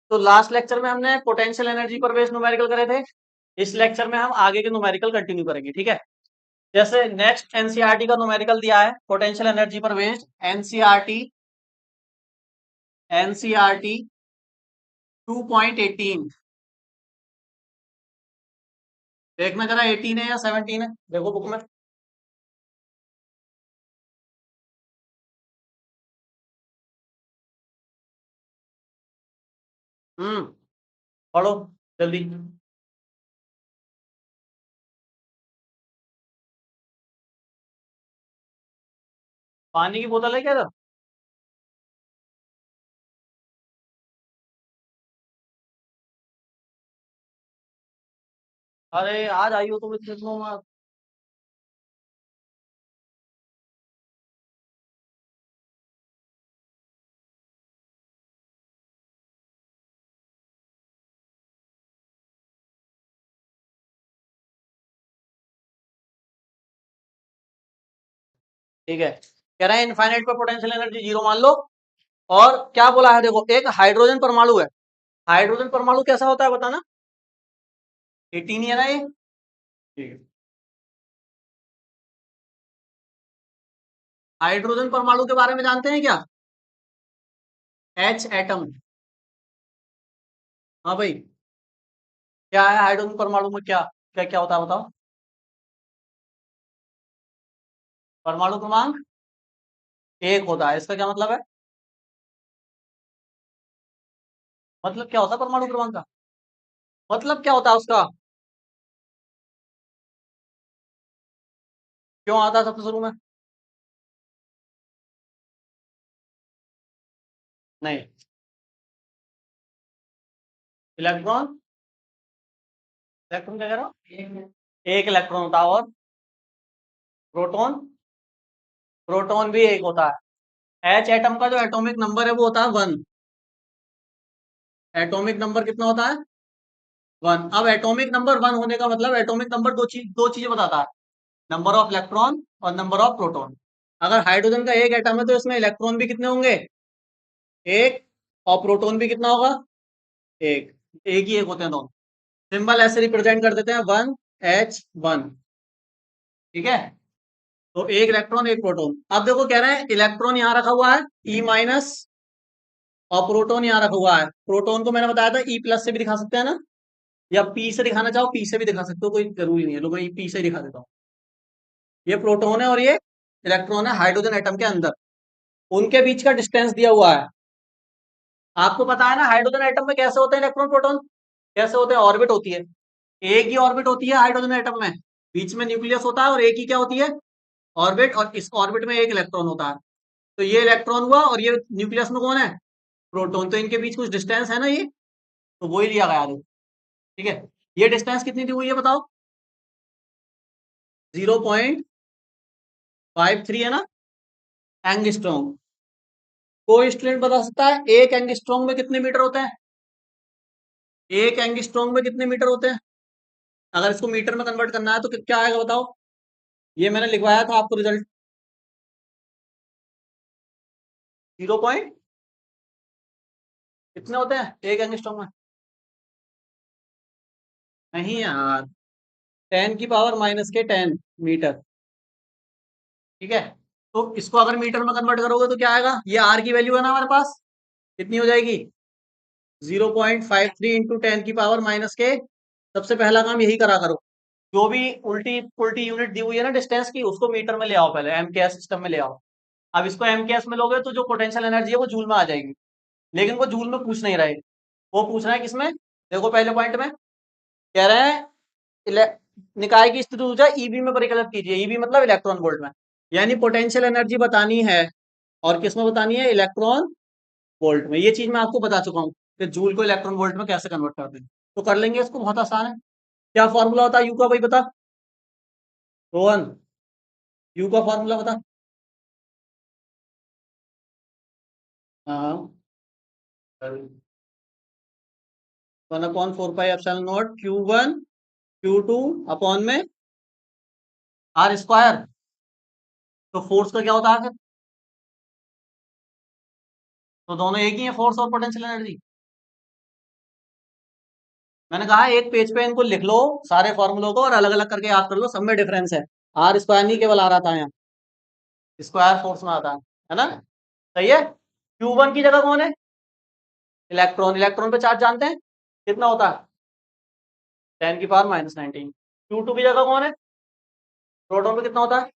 तो last lecture में हमने पोटेंशियल एनर्जी पर बेस्ड न्यूमेरिकल करे थे। इस लेक्चर में हम आगे के न्यूमेरिकल कंटिन्यू करेंगे, ठीक है। जैसे नेक्स्ट एनसीईआरटी का न्यूमेरिकल दिया है पोटेंशियल एनर्जी पर बेस्ड, एनसीईआरटी 2.18। देखना जरा 18 है या 17 है, देखो बुक में। पढ़ो जल्दी। पानी की बोतल है क्या इधर? अरे आज आई हो तुम इतने दिनों में। ठीक है, कह रहे हैं इनफाइनाइट पर पोटेंशियल एनर्जी जीरो मान लो। और क्या बोला है देखो, एक हाइड्रोजन परमाणु है। हाइड्रोजन परमाणु कैसा होता है बताना। 18 ही है ना ये? ठीक है। हाइड्रोजन परमाणु के बारे में जानते हैं क्या? H atom. हाँ भाई, क्या है हाइड्रोजन परमाणु में, क्या क्या क्या होता है बताओ। परमाणु क्रमांक एक होता है, इसका क्या मतलब है? मतलब क्या होता है परमाणु क्रमांक का? मतलब क्या होता है उसका? क्यों आता है सबसे शुरू में? नहीं। इलेक्ट्रॉन। इलेक्ट्रॉन क्या कह रहा हूँ? एक इलेक्ट्रॉन होता है। और प्रोटॉन। प्रोटॉन भी एक होता है। एच एटम का जो एटॉमिक नंबर है वो होता है 1। एटॉमिक नंबर कितना होता है? 1। अब एटॉमिक नंबर 1 होने का मतलब एटॉमिक नंबर दो चीजें बताता है। नंबर ऑफ इलेक्ट्रॉन और नंबर ऑफ प्रोटॉन। अगर हाइड्रोजन का एक एटम है तो इसमें इलेक्ट्रॉन भी कितने होंगे? एक। और प्रोटॉन भी कितना होगा? एक। एक ही एक होते हैं दोनों। सिंबल ऐसे रिप्रेजेंट कर देते हैं 1H1। ठीक है। तो एक इलेक्ट्रॉन एक प्रोटॉन। अब देखो कह रहे हैं इलेक्ट्रॉन यहाँ रखा हुआ है E-। और प्रोटॉन यहाँ रखा हुआ है। प्रोटॉन को मैंने बताया था E+ से भी दिखा सकते हैं ना, या P से दिखाना चाहो P से भी दिखा सकते हो, कोई जरूरी नहीं है। लो मैं P से दिखा देता हूँ। ये प्रोटॉन है और ये इलेक्ट्रॉन है हाइड्रोजन एटम के अंदर। उनके बीच का डिस्टेंस दिया हुआ है। आपको पता है ना हाइड्रोजन एटम में कैसे होते हैं इलेक्ट्रॉन प्रोटॉन? कैसे होते हैं? ऑर्बिट होती है। एक ही ऑर्बिट होती है हाइड्रोजन एटम में। बीच में न्यूक्लियस होता है और एक ही क्या होती है? ऑर्बिट। और इस ऑर्बिट में एक इलेक्ट्रॉन होता है। तो ये इलेक्ट्रॉन हुआ और ये न्यूक्लियस में कौन है? प्रोटॉन। तो इनके बीच कुछ डिस्टेंस है ना ये, तो वही लिया गया है। ठीक है। ये डिस्टेंस कितनी दी हुई है बताओ? 0.53 है ना, एंगस्ट्रॉम। कोई स्टूडेंट बता सकता है एक एंगस्ट्रॉम में कितने मीटर होते हैं? एक एंगस्ट्रॉम में कितने मीटर होते हैं? अगर इसको मीटर में कन्वर्ट करना है तो क्या आएगा बताओ। ये मैंने लिखवाया था आपको रिजल्ट। 0 पॉइंट कितने होते हैं एक एंगस्ट्रॉम में? नहीं यार, 10⁻⁻10 मीटर। ठीक है। तो इसको अगर मीटर में कन्वर्ट करोगे तो क्या आएगा? ये आर की वैल्यू है ना हमारे पास, कितनी हो जाएगी? 0.53 × 10⁻⁻के। सबसे पहला काम यही करा करो। जो भी उल्टी उल्टी यूनिट दी हुई है ना डिस्टेंस की, उसको मीटर में ले आओ, पहले एमकेएस सिस्टम में ले आओ। अब इसको एमकेएस में लोगे तो जो पोटेंशियल एनर्जी है वो जूल में आ जाएगी। लेकिन वो जूल में पूछ नहीं रहे, वो पूछ रहा है किसमें? देखो पहले पॉइंट में कह रहे हैं इले- निकाय की स्थिति ऊर्जा ईबी में परिकलित कीजिए। ईबी मतलब इलेक्ट्रॉन वोल्ट में। यानी पोटेंशियल एनर्जी बतानी है, और किस में बतानी है? इलेक्ट्रॉन वोल्ट में। ये चीज मैं आपको बता चुका हूँ कि जूल को इलेक्ट्रॉन वोल्ट में कैसे कन्वर्ट करते हैं। तो कर लेंगे इसको, बहुत आसान है। क्या फॉर्मूला होता है यू का भाई बता। रोहन, यू का फॉर्मूला बता। हाँ। 1/4πε0 Q1 Q2 में R²। तो फोर्स का क्या होता है फिर? तो दोनों एक ही है, फोर्स और पोटेंशियल एनर्जी। मैंने कहा एक पेज पे इनको लिख लो सारे फॉर्मूलों को और अलग अलग करके याद कर लो, सब में डिफरेंस है। आर स्क्वायर नहीं केवल आ रहा था यहाँ, स्क्वायर फोर्स में आता है ना। सही है। Q1 की जगह कौन है? इलेक्ट्रॉन। इलेक्ट्रॉन पे चार्ज जानते हैं कितना होता है? 10⁻⁻19। Q2 की जगह कौन है? प्रोटॉन पे कितना होता है?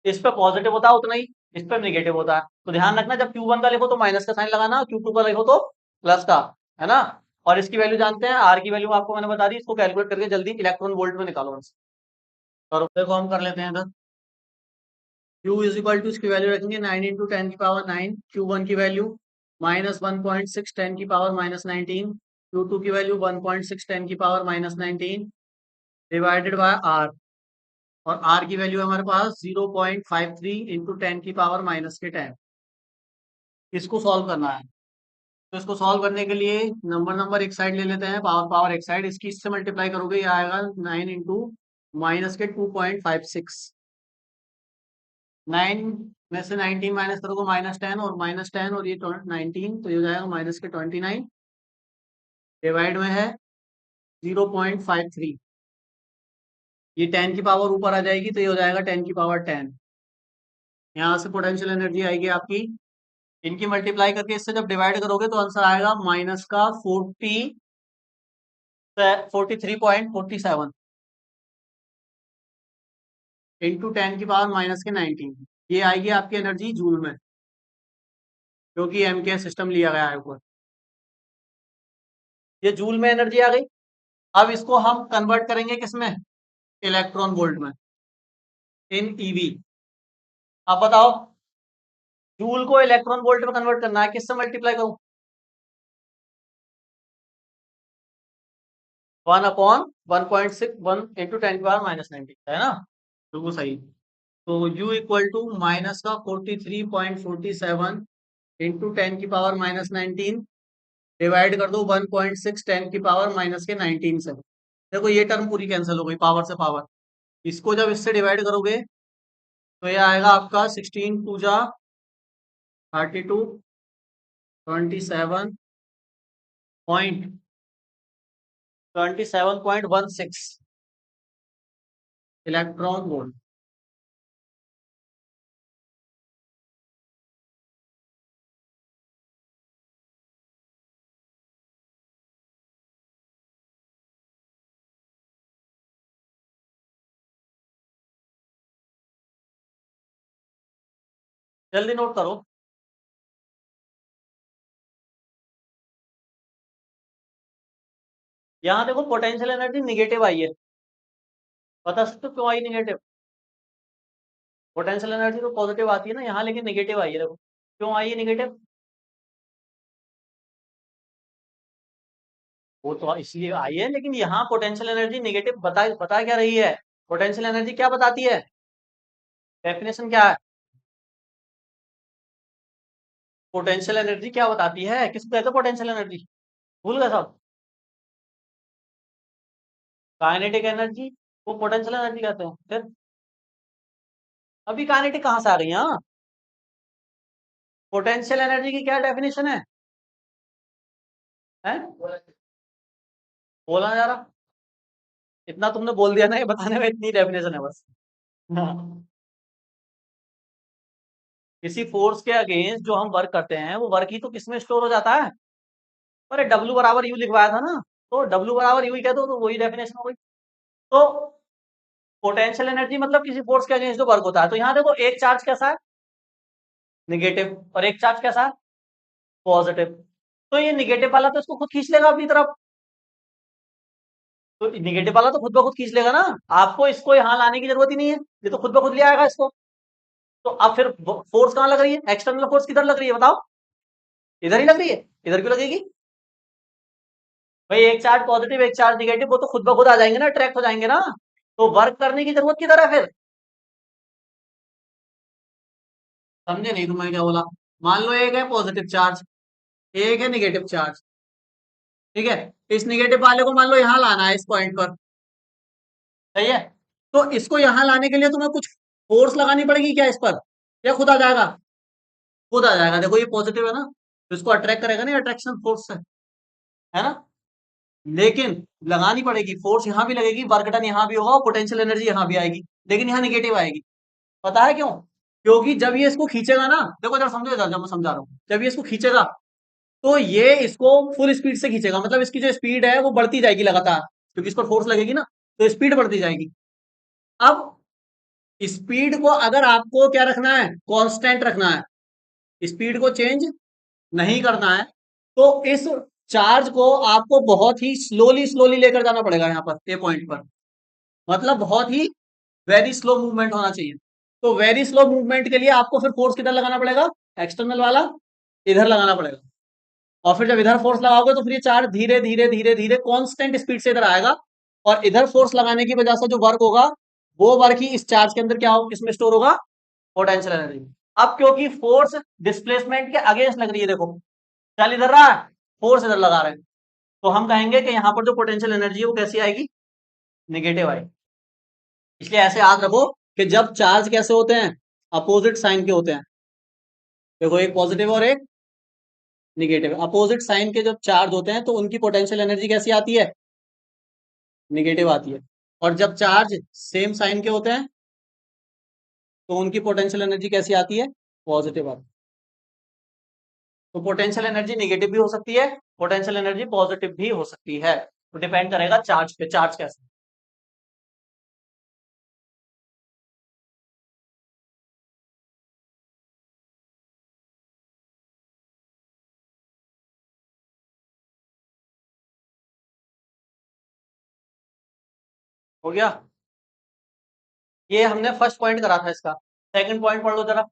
इस पे पॉजिटिव होता है उतना ही, इस पे नेगेटिव होता है। तो ध्यान रखना, जब Q1 का लिखो तो माइनस का साइन लगाना, Q2 का लिखो तो प्लस का, है ना। और इसकी वैल्यू जानते हैं, आर की वैल्यू आपको मैंने बता दी, इसको कैलकुलेट करके जल्दी इलेक्ट्रॉन वोल्ट में निकालो बस। और देखो हम कर लेते हैं इधर। Q इज इक्वल टू, इसकी वैल्यू रखेंगे 9 इंटू 10⁻9। Q1 की वैल्यू -1.6 10⁻19। Q2 की वैल्यू 1.6 10⁻19 डिवाइडेड बाय आर। और आर की वैल्यू है हमारे पास 0.53 इंटू 10⁻10। इसको सॉल्व करना है। तो इसको सॉल्व करने के लिए नंबर नंबर एक साइड ले लेते हैं, पावर पावर एक साइड। इसकी इससे मल्टीप्लाई करोगे ये आएगा 9 इंटू माइनस के 2.56। 9 में से 19 माइनस करोगे -10, और -10 और ये 19, तो ये हो जाएगा माइनस के 29 डिवाइड में है 0.53। ये 10 की पावर ऊपर आ जाएगी तो ये हो जाएगा 10⁻10। यहाँ से पोटेंशियल एनर्जी आएगी आपकी, इनकी मल्टीप्लाई करके इससे जब डिवाइड करोगे तो आंसर आएगा माइनस का 43.47 इंटू 10⁻⁻19। ये आएगी आपकी एनर्जी जूल में, क्योंकि एम के सिस्टम लिया गया है ऊपर। ये जूल में एनर्जी आ गई। अब इसको हम कन्वर्ट करेंगे किसमें? इलेक्ट्रॉन वोल्ट में, इन ईवी। अब बताओ, जूल को इलेक्ट्रॉन वोल्ट में कन्वर्ट करना है, किससे मल्टीप्लाई करूं? 1/1.61 इंटू 10⁻⁻19, है ना। बिल्कुल सही। तो U इक्वल टू माइनस का 43.47 इंटू 10⁻⁻19 डिवाइड कर दो 1.6 10⁻⁻19 से। देखो ये टर्म पूरी कैंसिल हो गई, पावर से पावर। इसको जब इससे डिवाइड करोगे तो ये आएगा आपका 16 टू जा 32 27.16 इलेक्ट्रॉन वोल्ट। जल्दी नोट करो। यहाँ देखो पोटेंशियल एनर्जी निगेटिव आई है, बता सकते हो क्यों आई निगेटिव? पोटेंशियल एनर्जी तो पॉजिटिव आती है ना यहाँ, लेकिन निगेटिव आई है, देखो क्यों आई है निगेटिव। वो तो इसलिए आई है, लेकिन यहाँ पोटेंशियल एनर्जी निगेटिव बता क्या रही है? पोटेंशियल एनर्जी क्या बताती है? डेफिनेशन क्या है? पोटेंशियल एनर्जी क्या बताती है? किसको कहते हैं पोटेंशियल एनर्जी? भूल गए सब? काइनेटिक एनर्जी वो पोटेंशियल एनर्जी कहते हैं। फिर अभी काइनेटिक कहाँ से आ गई? यहाँ पोटेंशियल एनर्जी की क्या डेफिनेशन है? हैं? बोला जा रहा, इतना तुमने बोल दिया ना, ये बताने में इतनी डेफिनेशन है बस। हाँ। किसी फोर्स के अगेंस्ट जो हम वर्क करते हैं वो वर्क ही तो किसमें स्टोर हो जाता है? अरे डब्ल्यू बराबर यू लिखवाया था ना, तो डब्ल्यू बराबर यू ही कह दो तो वही डेफिनेशन हो गई। तो पोटेंशियल एनर्जी मतलब किसी फोर्स के अगेंस्ट जो वर्क होता है। तो यहाँ देखो एक चार्ज कैसा है? निगेटिव। और एक चार्ज कैसा है? पॉजिटिव। तो ये निगेटिव वाला तो इसको खुद खींच लेगा अपनी तरफ, तो निगेटिव वाला तो खुद ब खुद खींच लेगा ना। आपको इसको यहाँ लाने की जरूरत ही नहीं है, ये तो खुद ब खुद ले आएगा इसको। तो अब फिर फोर्स कहाँ लग रही है? एक्सटर्नल फोर्स किधर लग रही है बताओ? इधर ही लग रही है। इधर क्यों लगेगी भाई? एक चार्ज पॉजिटिव एक चार्ज निगेटिव, वो तो खुद ब खुद आ जाएंगे ना, अट्रैक्ट हो जाएंगे ना। तो वर्क करने की जरूरत किधर है फिर? समझे नहीं तुमने क्या बोला? मान लो एक है पॉजिटिव चार्ज, एक है निगेटिव चार्ज, ठीक है। इस निगेटिव वाले को मान लो यहाँ लाना है इस पॉइंट पर, सही है। तो इसको यहाँ लाने के लिए तुम्हें कुछ फोर्स लगानी पड़ेगी क्या इस पर, या खुद आ जाएगा? खुद आ जाएगा। देखो ये पॉजिटिव है ना, तो इसको अट्रैक्ट करेगा ना अट्रैक्शन फोर्स से, है ना। लेकिन लगानी पड़ेगी, फोर्स यहाँ भी लगेगी, वर्क डन यहाँ भी होगा और पोटेंशियल एनर्जी यहाँ भी आएगी, लेकिन यहाँ निगेटिव आएगी। पता है क्यों? क्योंकि जब ये इसको खींचेगा ना, देखो जरा समझो इधर, जब मैं समझा रहा हूँ, जब ये इसको खींचेगा तो ये इसको फुल स्पीड से खींचेगा, मतलब इसकी जो स्पीड है वो बढ़ती जाएगी लगातार, क्योंकि इस पर फोर्स लगेगी ना, तो स्पीड बढ़ती जाएगी। अब स्पीड को अगर आपको क्या रखना है, कांस्टेंट रखना है, स्पीड को चेंज नहीं करना है, तो इस चार्ज को आपको बहुत ही स्लोली स्लोली लेकर जाना पड़ेगा यहाँ पर ए पॉइंट पर, मतलब बहुत ही वेरी स्लो मूवमेंट होना चाहिए। तो वेरी स्लो मूवमेंट के लिए आपको फिर फोर्स किधर लगाना पड़ेगा, एक्सटर्नल वाला इधर लगाना पड़ेगा, और फिर जब इधर फोर्स लगाओगे तो फिर ये चार्ज धीरे धीरे धीरे धीरे कांस्टेंट स्पीड से इधर आएगा, और इधर फोर्स लगाने की वजह से जो वर्क होगा वो वर्क ही इस चार्ज के अंदर क्या होगा, किसमें स्टोर होगा, पोटेंशियल एनर्जी। अब क्योंकि फोर्स डिस्प्लेसमेंट के अगेंस्ट लग रही है, देखो चल इधर रहा है, फोर्स इधर लगा रहे हैं, तो हम कहेंगे कि यहाँ पर जो पोटेंशियल एनर्जी है वो कैसी आएगी, निगेटिव आएगी। इसलिए ऐसे याद रखो कि जब चार्ज कैसे होते हैं, अपोजिट साइन के होते हैं, देखो एक पॉजिटिव और एक निगेटिव, अपोजिट साइन के जब चार्ज होते हैं तो उनकी पोटेंशियल एनर्जी कैसी आती है, निगेटिव आती है। और जब चार्ज सेम साइन के होते हैं तो उनकी पोटेंशियल एनर्जी कैसी आती है, पॉजिटिव आती है। तो पोटेंशियल एनर्जी निगेटिव भी हो सकती है, पोटेंशियल एनर्जी पॉजिटिव भी हो सकती है, तो डिपेंड करेगा चार्ज पे, चार्ज कैसे। हो गया, ये हमने फर्स्ट पॉइंट करा था इसका। सेकंड पॉइंट पढ़ लो जरा,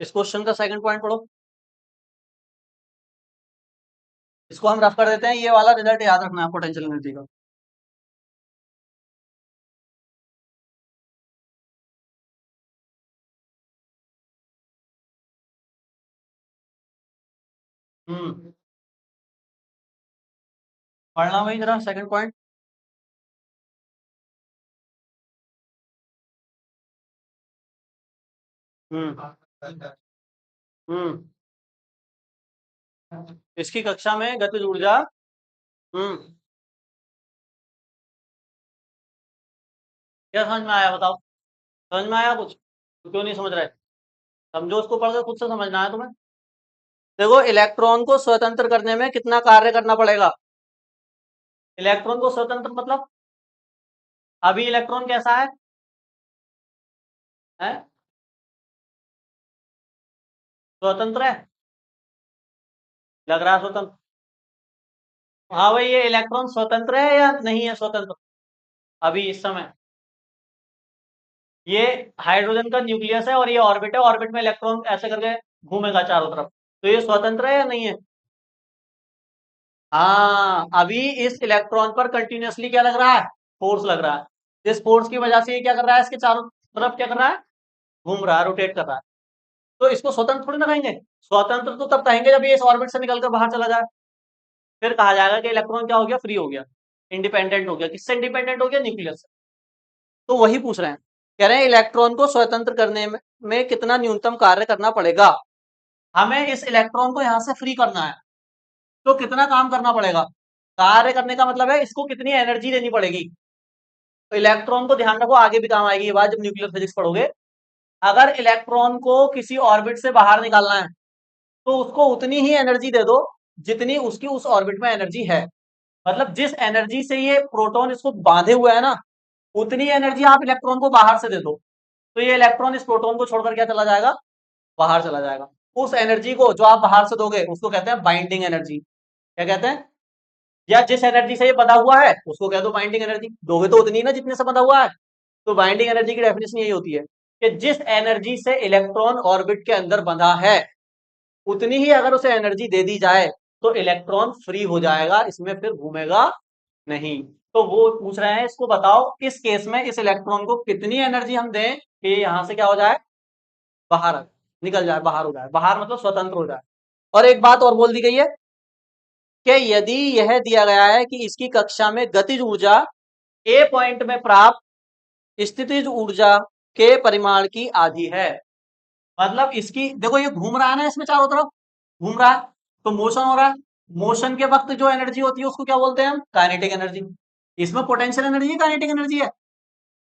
इस क्वेश्चन का सेकंड पॉइंट पढ़ो, इसको हम रफ कर देते हैं, ये वाला रिजल्ट याद रखना है पोटेंशियल एनर्जी का। हम्म, पढ़ना भाई जरा सेकंड पॉइंट। हम्म। हम्म। इसकी कक्षा में गतिज ऊर्जा। हम्म। क्या समझ में आया बताओ, समझ में आया कुछ, तो क्यों नहीं समझ रहे, समझो उसको, पढ़ के खुद से समझना है तुम्हें। देखो इलेक्ट्रॉन को स्वतंत्र करने में कितना कार्य करना पड़ेगा, इलेक्ट्रॉन को स्वतंत्र मतलब, अभी इलेक्ट्रॉन कैसा है स्वतंत्र है, लग रहा है स्वतंत्र। हाँ भाई, ये इलेक्ट्रॉन स्वतंत्र है या नहीं है स्वतंत्र, अभी इस समय ये हाइड्रोजन का न्यूक्लियस है और ये ऑर्बिट है, ऑर्बिट में इलेक्ट्रॉन ऐसे करके घूमेगा चारों तरफ, तो ये स्वतंत्र है या नहीं है। हाँ, अभी इस इलेक्ट्रॉन पर कंटिन्यूअसली क्या लग रहा है, फोर्स लग रहा है, इस फोर्स की वजह से ये क्या कर रहा है, इसके चारों तरफ क्या कर रहा है, घूम रहा है, रोटेट कर रहा है। तो इसको स्वतंत्र थोड़ी ना कहेंगे, स्वतंत्र तो तब कहेंगे जब ये इस ऑर्बिट से निकलकर बाहर चला जाए, फिर कहा जाएगा कि इलेक्ट्रॉन क्या हो गया, फ्री हो गया, इंडिपेंडेंट हो गया, किससे इंडिपेंडेंट हो गया, न्यूक्लियस से। तो वही पूछ रहे हैं, कह रहे हैं इलेक्ट्रॉन को स्वतंत्र करने में कितना न्यूनतम कार्य करना पड़ेगा, हमें इस इलेक्ट्रॉन को यहां से फ्री करना है, तो कितना काम करना पड़ेगा, कार्य करने का मतलब है इसको कितनी एनर्जी देनी पड़ेगी। तो इलेक्ट्रॉन को ध्यान रखो, आगे भी काम आएगी ये बात जब न्यूक्लियर फिजिक्स पढ़ोगे, अगर इलेक्ट्रॉन को किसी ऑर्बिट से बाहर निकालना है तो उसको उतनी ही एनर्जी दे दो जितनी उसकी उस ऑर्बिट में एनर्जी है, मतलब जिस एनर्जी से ये प्रोटॉन इसको बांधे हुए है ना, उतनी एनर्जी आप इलेक्ट्रॉन को बाहर से दे दो, तो ये इलेक्ट्रॉन इस प्रोटॉन को छोड़कर क्या चला जाएगा, बाहर चला जाएगा। उस एनर्जी को जो आप बाहर से दोगे उसको कहते हैं बाइंडिंग एनर्जी, क्या कहते हैं, या जिस एनर्जी से ये बंधा हुआ है उसको कह दो बाइंडिंग एनर्जी, दोगे तो उतनी ना जितने से बंधा हुआ है। तो बाइंडिंग एनर्जी की डेफिनेशन यही होती है कि जिस एनर्जी से इलेक्ट्रॉन ऑर्बिट के अंदर बंधा है उतनी ही अगर उसे एनर्जी दे दी जाए तो इलेक्ट्रॉन फ्री हो जाएगा, इसमें फिर घूमेगा नहीं। तो वो पूछ रहे हैं इसको बताओ इस केस में इस इलेक्ट्रॉन को कितनी एनर्जी हम दें कि यहां से क्या हो जाए, बाहर निकल जाए, बाहर हो जाए, बाहर मतलब स्वतंत्र हो जाए। और एक बात और बोल दी गई है कि यदि यह दिया गया है कि इसकी कक्षा में गतिज ऊर्जा ए पॉइंट में प्राप्त स्थितिज ऊर्जा के परिमाण की आधी है, मतलब इसकी देखो ये घूम रहा है ना इसमें चारों तरफ, घूम रहा है तो मोशन हो रहा है, मोशन के वक्त जो एनर्जी होती है उसको क्या बोलते हैं हम? Kinetic energy. इसमें पोटेंशियल एनर्जी है, काइनेटिक एनर्जी है?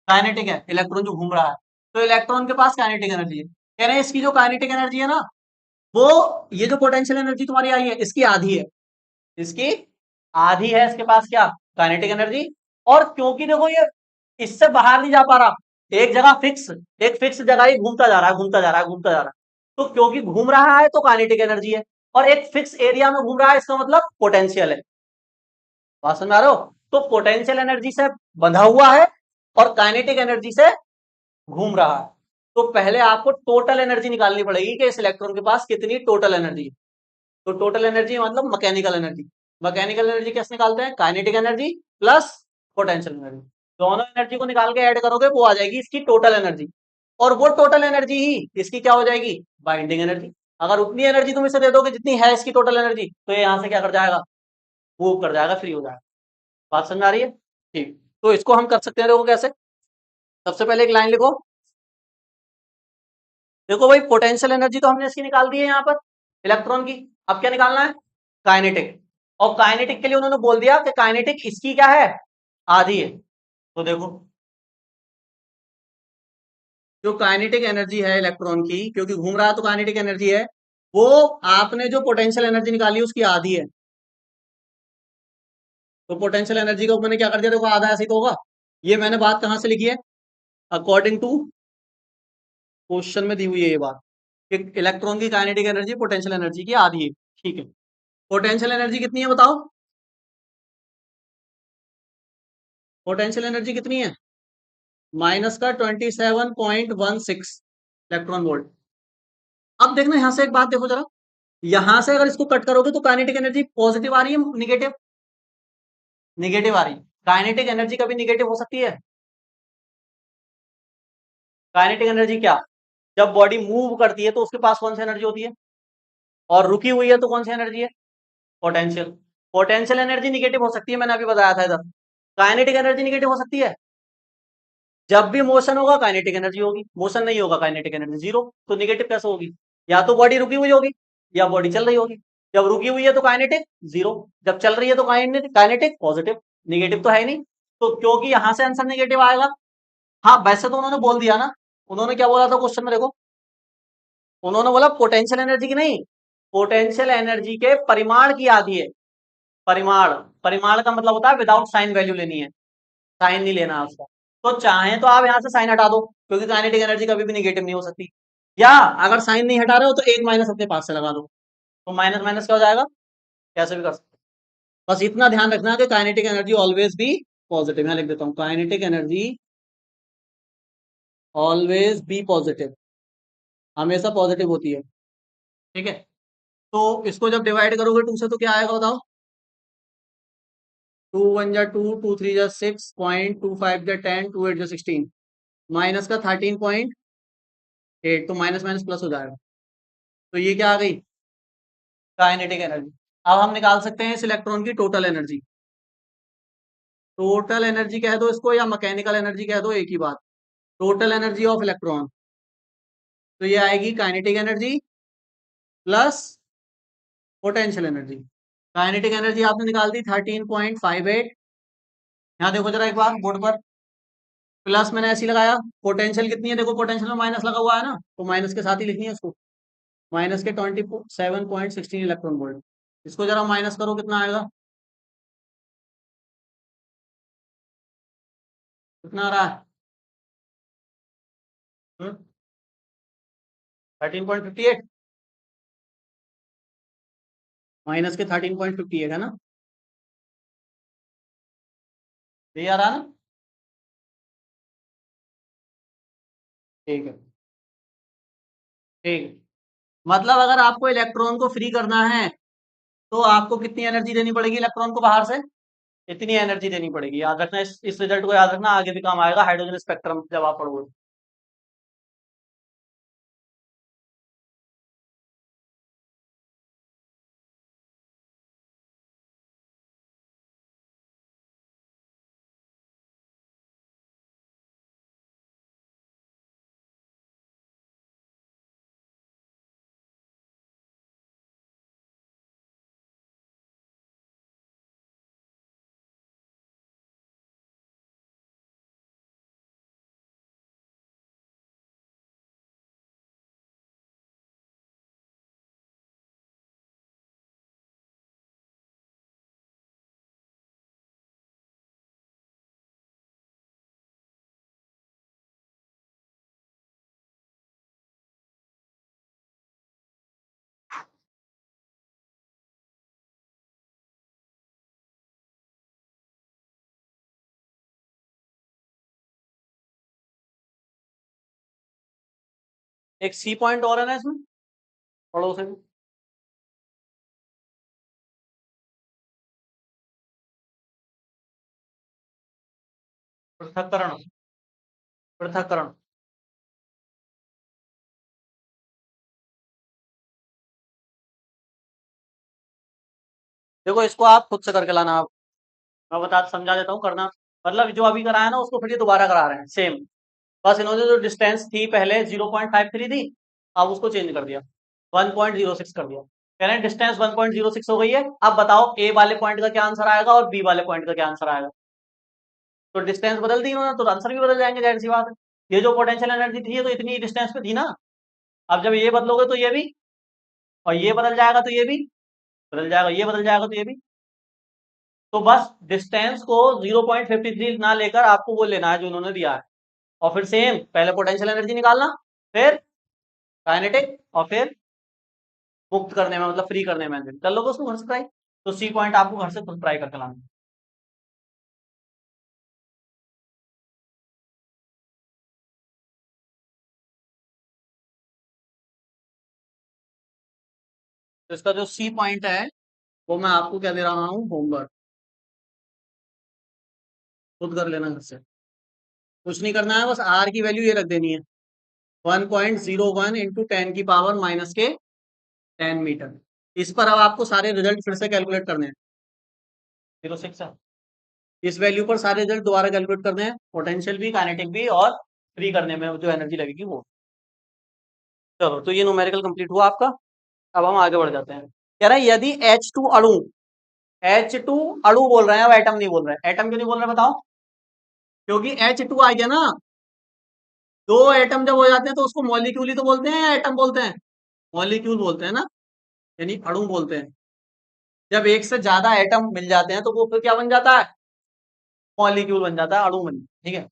काइनेटिक है, इलेक्ट्रॉन जो घूम रहा है, तो इलेक्ट्रॉन के पास काइनेटिक एनर्जी है। कह रहे हैं इसकी जो काइनेटिक एनर्जी है ना, वो ये जो पोटेंशियल एनर्जी तुम्हारी आई है इसकी आधी है, इसकी आधी है इसके पास क्या? Kinetic energy. और क्योंकि देखो ये इससे बाहर नहीं जा पा रहा, एक जगह फिक्स, एक फिक्स जगह ही घूमता जा रहा है, घूमता जा रहा है, घूमता जा रहा है, तो क्योंकि घूम रहा है तो काइनेटिक एनर्जी है, और एक फिक्स एरिया में घूम रहा है, इसका मतलब पोटेंशियल है। बात समझ में आ रहे हो? तो पोटेंशियल एनर्जी से बंधा हुआ है और काइनेटिक एनर्जी से घूम रहा है। तो पहले आपको टोटल एनर्जी निकालनी पड़ेगी कि इस इलेक्ट्रॉन के पास कितनी टोटल एनर्जी है। तो टोटल एनर्जी मतलब मैकेनिकल एनर्जी। मैकेनिकल एनर्जी कैसे निकालते हैं? Kinetic energy plus potential energy, दोनों एनर्जी को निकाल के ऐड करोगे वो आ जाएगी इसकी टोटल एनर्जी। और वो टोटल एनर्जी ही इसकी क्या हो जाएगी? Binding energy. अगर उतनी एनर्जी तुम इसे दे दोगे जितनी है इसकी टोटल एनर्जी, तो ये यहां से क्या कर जाएगा? मूव कर जाएगा, फ्री हो जाएगा। बात समझ आ रही है? ठीक, तो इसको हम कर सकते हैं, देखो कैसे। सबसे पहले एक लाइन लिखो। देखो भाई, पोटेंशियल एनर्जी तो हमने इसकी निकाल दी है यहाँ पर, इलेक्ट्रॉन की। अब क्या निकालना है? काइनेटिक। और काइनेटिक के लिए उन्होंने बोल दिया कि काइनेटिक इसकी क्या है? आधी है। तो देखो, जो काइनेटिक एनर्जी है इलेक्ट्रॉन की, क्योंकि घूम रहा है तो काइनेटिक एनर्जी है, वो आपने जो पोटेंशियल एनर्जी निकाली उसकी आधी है। तो पोटेंशियल एनर्जी को मैंने क्या कर दिया, देखो आधा ऐसे ही तो होगा। ये मैंने बात कहां से लिखी है? अकॉर्डिंग टू क्वेश्चन में दी हुई है ये बात, कि इलेक्ट्रॉन की काइनेटिक एनर्जी पोटेंशियल एनर्जी की आधी है। ठीक है, पोटेंशियल एनर्जी कितनी है बताओ? पोटेंशियल एनर्जी कितनी है? माइनस का 27.16 इलेक्ट्रॉन वोल्ट। अब देखना यहां से एक बात देखो जरा, यहां से अगर इसको कट करोगे तो काइनेटिक एनर्जी पॉजिटिव आ रही है, निगेटिव? निगेटिव आ रही है। काइनेटिक एनर्जी कभी निगेटिव हो सकती है? काइनेटिक एनर्जी क्या, जब बॉडी मूव करती है तो उसके पास कौन सी एनर्जी होती है? और रुकी हुई है तो कौन सी एनर्जी है? पोटेंशियल। पोटेंशियल एनर्जी निगेटिव हो सकती है, मैंने अभी बताया था इधर। काइनेटिक एनर्जी निगेटिव हो सकती है? जब भी मोशन होगा काइनेटिक एनर्जी होगी, मोशन नहीं होगा काइनेटिक एनर्जी जीरो। तो निगेटिव कैसे होगी? या तो बॉडी रुकी हुई होगी या बॉडी चल रही होगी। जब रुकी हुई है तो काइनेटिक जीरो, जब चल रही है तो काइनेटिक पॉजिटिव। निगेटिव तो है ही नहीं, तो क्योंकि यहां से आंसर निगेटिव आएगा। हाँ, वैसे तो उन्होंने बोल दिया ना, उन्होंने क्या बोला था क्वेश्चन में देखो, उन्होंने बोला पोटेंशियल एनर्जी की नहीं, पोटेंशियल एनर्जी के परिमाण की आधी है। परिमाण, परिमाण का मतलब होता है विदाउट साइन वैल्यू लेनी है, साइन नहीं लेना है उसका। तो चाहे तो आप यहां से साइन हटा दो, क्योंकि काइनेटिक एनर्जी कभी भी निगेटिव नहीं हो सकती। या अगर साइन नहीं हटा रहे हो तो एक माइनस अपने पास से लगा दो, तो माइनस माइनस क्या हो जाएगा? कैसे भी कर सकते हो। बस इतना ध्यान रखना कि kinetic energy always be positive. मैं लिख देता हूँ, kinetic energy always be positive, हमेशा पॉजिटिव होती है। ठीक है, तो इसको जब डिवाइड करोगे टू से तो क्या आएगा बताओ? 2 1 जा 2, 2 3 जा 6.25 जा 10, 2 8 जा 16, माइनस का 13.8, तो माइनस माइनस प्लस हो जाएगा। तो ये क्या आ गई? Kinetic energy. अब हम निकाल सकते हैं इस इलेक्ट्रॉन की टोटल एनर्जी। टोटल एनर्जी कह दो इसको या मैकेनिकल एनर्जी कह दो, एक ही बात। टोटल एनर्जी ऑफ इलेक्ट्रॉन, तो ये आएगी kinetic energy plus potential energy. Kinetic energy आपने निकाल दी 13.58। यहाँ देखो जरा एक बार बोर्ड पर, प्लस मैंने ऐसे ही लगाया। पोटेंशियल कितनी है देखो, पोटेंशियल में माइनस लगा हुआ है ना, तो माइनस के साथ ही लिखनी है उसको। माइनस के 27.16 इलेक्ट्रॉन वोल्ट। इसको जरा माइनस करो, कितना आएगा? कितना आ रहा है? 13.58, माइनस के 13.58 है ना, ये आ रहा है ना? ठीक है, ठीक है। मतलब अगर आपको इलेक्ट्रॉन को फ्री करना है तो आपको कितनी एनर्जी देनी पड़ेगी इलेक्ट्रॉन को बाहर से? इतनी एनर्जी देनी पड़ेगी, याद रखना। इस रिजल्ट को याद रखना, आगे भी काम आएगा हाइड्रोजन स्पेक्ट्रम जब आप पढ़ोगे। एक सी पॉइंट और है ना इसमें, पढ़ो उसे भी। पृथक्करण, पृथक्करण। देखो इसको आप खुद से करके लाना। आप, मैं बता समझा देता हूँ करना। मतलब जो अभी कराया ना उसको फिर ये दोबारा करा रहे हैं सेम। बस इन्होंने जो डिस्टेंस थी पहले 0.53 थी, अब उसको चेंज कर दिया, 1.06 कर दिया। कह रहे हैं डिस्टेंस 1.06 हो गई है। अब बताओ ए वाले पॉइंट का क्या आंसर आएगा और बी वाले पॉइंट का क्या आंसर आएगा। तो डिस्टेंस बदल दी उन्होंने तो आंसर भी बदल जाएंगे, जाहिर सी बात है। ये जो पोटेंशियल एनर्जी थी ये तो इतनी डिस्टेंस पे थी ना। अब जब ये बदलोगे तो ये भी, और ये बदल जाएगा तो ये भी बदल जाएगा, ये बदल जाएगा तो ये भी। तो बस डिस्टेंस को 0.53 ना लेकर आपको वो लेना है जो उन्होंने दिया है। और फिर सेम पहले पोटेंशियल एनर्जी निकालना, फिर काइनेटिक, और फिर मुक्त करने में मतलब फ्री करने में कर लोगे उसको घर से ट्राई। तो सी पॉइंट आपको घर से खुद ट्राई करके लाना। तो इसका जो सी पॉइंट है वो मैं आपको क्या दे रहा हूँ, होमवर्क। खुद कर लेना घर से, कुछ नहीं करना है, बस आर की वैल्यू ये रख देनी है 1.01 इंटू 10 की पावर -के 10 मीटर। इस पर अब आपको सारे रिजल्ट फिर से कैलकुलेट करने हैं। 06 है, इस वैल्यू पर सारे रिजल्ट दोबारा कैलकुलेट करने हैं, पोटेंशियल भी, काइनेटिक भी, और फ्री करने में जो एनर्जी लगेगी वो। चलो तो ये न्यूमेरिकल कंप्लीट हुआ आपका। अब हम आगे बढ़ जाते हैं। कह रहा है यदि H2 अणु, H2 अणु बोल रहे हैं, अब एटम नहीं बोल रहे हैं। एटम क्यों नहीं बोल रहे बताओ? क्योंकि H2 आ गया ना, दो एटम जब हो जाते हैं तो उसको मॉलिक्यूल ही तो बोलते हैं या एटम बोलते हैं? मॉलिक्यूल बोलते हैं ना, यानी अणु बोलते हैं। जब एक से ज्यादा एटम मिल जाते हैं तो वो फिर क्या बन जाता है? मॉलिक्यूल बन जाता है, अणु बन, ठीक है।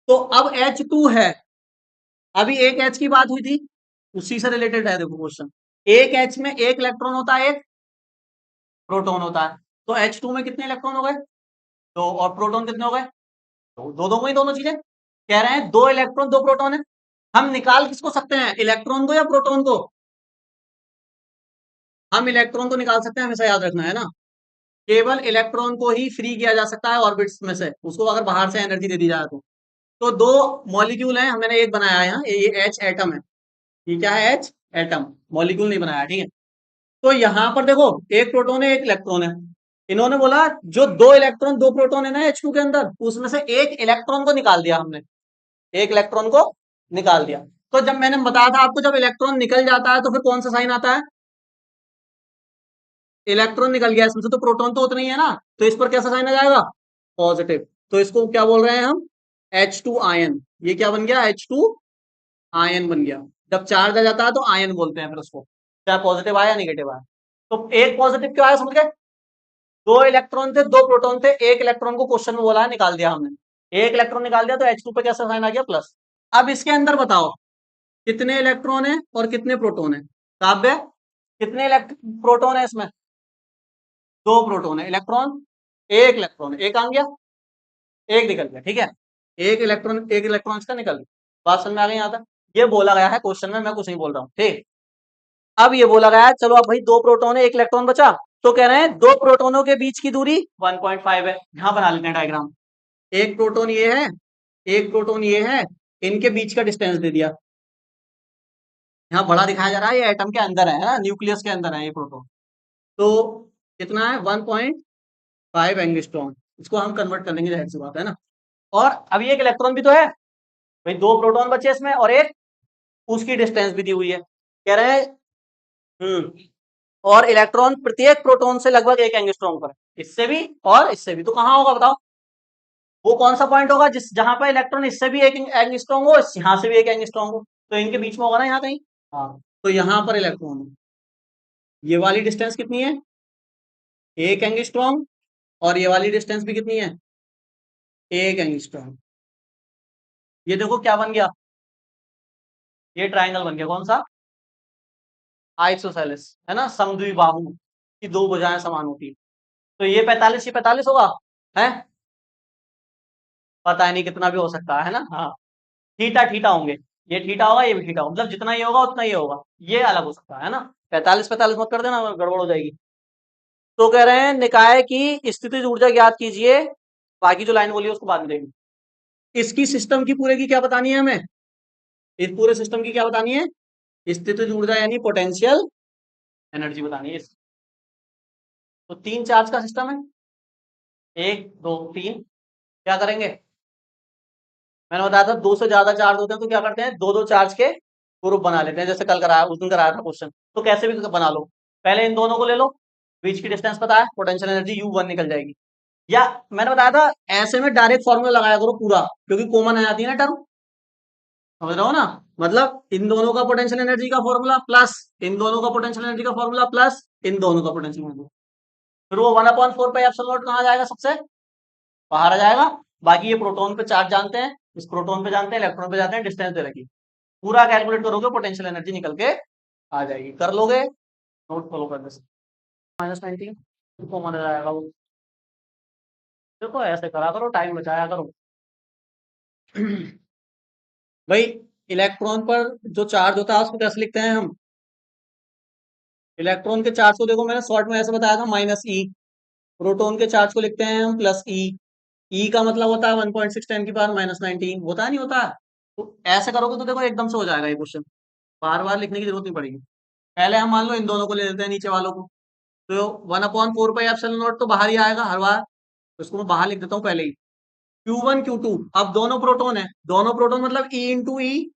तो अब H2 है, अभी एक H की बात हुई थी, उसी से रिलेटेड है देखो क्वेश्चन। एक H में एक इलेक्ट्रॉन होता है, एक प्रोटॉन होता है। तो H2 में कितने इलेक्ट्रॉन हो गए? दो। और प्रोटॉन कितने हो गए? दो। दो दो में ही दोनों चीजें। कह रहे हैं दो इलेक्ट्रॉन दो प्रोटॉन है। हम निकाल किसको सकते हैं, इलेक्ट्रॉन को या प्रोटॉन को? हम इलेक्ट्रॉन को निकाल सकते हैं, हमेशा याद रखना है ना। केवल इलेक्ट्रॉन को ही फ्री किया जा सकता है ऑर्बिट्स में से, उसको अगर बाहर से एनर्जी दे दी जाए तो। तो दो मॉलिक्यूल हैं, मैंने एक बनाया है यहाँ, ये एच एटम है। ये क्या है, एच एटम, मॉलिक्यूल नहीं बनाया, ठीक है। तो यहाँ पर देखो एक प्रोटॉन है एक इलेक्ट्रॉन है। इन्होंने बोला जो दो इलेक्ट्रॉन दो प्रोटॉन है ना H2 के अंदर, उसमें से एक इलेक्ट्रॉन को निकाल दिया हमने, एक इलेक्ट्रॉन को निकाल दिया। तो जब मैंने बताया था आपको, जब इलेक्ट्रॉन निकल जाता है तो फिर कौन सा साइन आता है? इलेक्ट्रॉन निकल गया इसमें से, तो प्रोटॉन तो उतना ही है ना, तो इस पर कैसा साइन आ जाएगा? पॉजिटिव। तो इसको क्या बोल रहे हैं हम? H2 ion. ये क्या बन गया, H2 आयन बन गया। जब चार्ज आ जाता है तो आयन बोलते हैं फिर उसको, चाहे पॉजिटिव आया नेगेटिव आया। तो एक पॉजिटिव क्यों आया समझ गए? दो इलेक्ट्रॉन थे दो प्रोटॉन थे, एक इलेक्ट्रॉन को क्वेश्चन में बोला है निकाल दिया हमने, एक इलेक्ट्रॉन निकाल दिया तो H2 पे कैसा साइन आ गया, प्लस। अब इसके अंदर बताओ कितने इलेक्ट्रॉन है और कितने प्रोटॉन है? काव्य, कितने प्रोटॉन है इसमें? दो प्रोटॉन है, इलेक्ट्रॉन एक आ गया, एक निकल गया, ठीक है। एक इलेक्ट्रॉन इसका निकल गया। बात समझ में आ गई यहाँ तक? ये बोला गया है क्वेश्चन में, मैं कुछ नहीं बोल रहा हूँ, ठीक। अब ये बोला गया है, चलो अब भाई दो प्रोटॉन है एक इलेक्ट्रॉन बचा, तो कह रहे हैं दो प्रोटोनों के बीच की दूरी 1.5 है। यहां बना लेते हैं डायग्राम। एक प्रोटॉन ये है, एक प्रोटॉन ये है, इनके बीच का डिस्टेंस दे दिया। यहाँ बड़ा दिखाया जा रहा है, ये एटम के अंदर है ना, न्यूक्लियस के अंदर है ये प्रोटॉन। तो कितना है, 1.5 एंगस्ट्रॉम। इसको हम कन्वर्ट कर लेंगे, जाहिर सी बात है ना। और अभी एक इलेक्ट्रॉन भी तो है भाई, दो प्रोटॉन बचे इसमें और एक, उसकी डिस्टेंस भी दी हुई है। कह रहे हैं और इलेक्ट्रॉन प्रत्येक प्रोटॉन से लगभग एक एंगस्ट्रॉम पर है, इससे भी और इससे भी। तो कहां होगा बताओ? वो कौन सा पॉइंट होगा जिस जहां पर इलेक्ट्रॉन इससे भी एक एंगस्ट्रॉम हो, यहां से भी एक एंगस्ट्रॉम हो, तो इनके बीच में होगा ना यहाँ कहीं। हाँ, तो यहां पर इलेक्ट्रॉन है। ये वाली डिस्टेंस कितनी है, एक एंगस्ट्रॉम, और ये वाली डिस्टेंस भी कितनी है, एक एंगस्ट्रॉम। ये देखो क्या बन गया, ये ट्राइंगल बन गया, कौन सा? आइसोसेलेस, है ना, समद्विबाहु की दो भुजाएं समान होती है। तो ये 45 ये 45 होगा, है पता नहीं कितना भी हो सकता है ना, हाँ। थीटा थीटा होंगे, ये थीटा होगा, ये भी थीटा होगा, मतलब जितना ये होगा उतना ये होगा, ये अलग हो सकता है ना। 45 मत कर देना, गड़बड़ हो जाएगी। तो कह रहे हैं निकाय की स्थितिज ऊर्जा ज्ञात कीजिए, बाकी जो लाइन बोली है उसको बाद में देंगे। इसकी सिस्टम की पूरे की क्या बतानी है हमें, इस पूरे सिस्टम की क्या बतानी है, स्थितिज ऊर्जा यानी पोटेंशियल एनर्जी बतानी है इसकी। तो 3 चार्ज का सिस्टम है, 1 2 3, क्या करेंगे, मैंने बताया था 2 से ज्यादा चार्ज होते हैं तो क्या करते हैं, 2 चार्ज के ग्रुप बना लेते हैं, जैसे कल कराया, उस दिन कराया था क्वेश्चन, तो कैसे भी बना लो। पहले इन दोनों को ले लो, बीच की डिस्टेंस पता है, पोटेंशियल एनर्जी U1 निकल जाएगी। या मैंने बताया था ऐसे में डायरेक्ट फॉर्मूला लगाया करो पूरा, क्योंकि कॉमन आ जाती है ना टर्म, समझ रहे हो ना। मतलब इन दोनों का पोटेंशियल एनर्जी का फॉर्मूला प्लस इन दोनों का पोटेंशियल एनर्जी का फॉर्मूला प्लस इन दोनों का पोटेंशियल एनर्जी, फिर वो 1/4 पाई एप्सिलॉन नॉट कहाँ जाएगा, सबसे बाहर आ जाएगा। बाकी ये प्रोटॉन पे चार्ज जानते हैं, इस प्रोटॉन पे जानते हैं, इलेक्ट्रॉन पे जानते हैं, डिस्टेंस दे रखी, पूरा कैलकुलेट करोगे पोटेंशियल एनर्जी निकल के आ जाएगी, कर लोगे, नोट फॉलो कर दे। -19 कॉमन आ जाएगा वो, देखो ऐसे करा करो, टाइम बचाया करो। भाई इलेक्ट्रॉन पर जो चार्ज होता है उसको कैसे लिखते हैं हम, इलेक्ट्रॉन के चार्ज को देखो मैंने शॉर्ट में ऐसे बताया था -E, प्रोटॉन के चार्ज को लिखते हैं हम +E, E का मतलब होता है 1.6 10 की पावर -19, होता है नहीं होता है? तो ऐसे करोगे तो देखो एकदम से हो जाएगा ये क्वेश्चन, बार बार लिखने की जरूरत नहीं पड़ेगी। पहले हम मान लो इन दोनों को ले लेते हैं, नीचे वालों को, तो 1/4 पाई एप्सिलॉन नॉट तो बाहर ही आएगा हर बार, तो इसको मैं बाहर लिख देता हूँ पहले ही। Q1 Q2, अब दोनों प्रोटॉन है, दोनों प्रोटॉन मतलब E इंटू ई,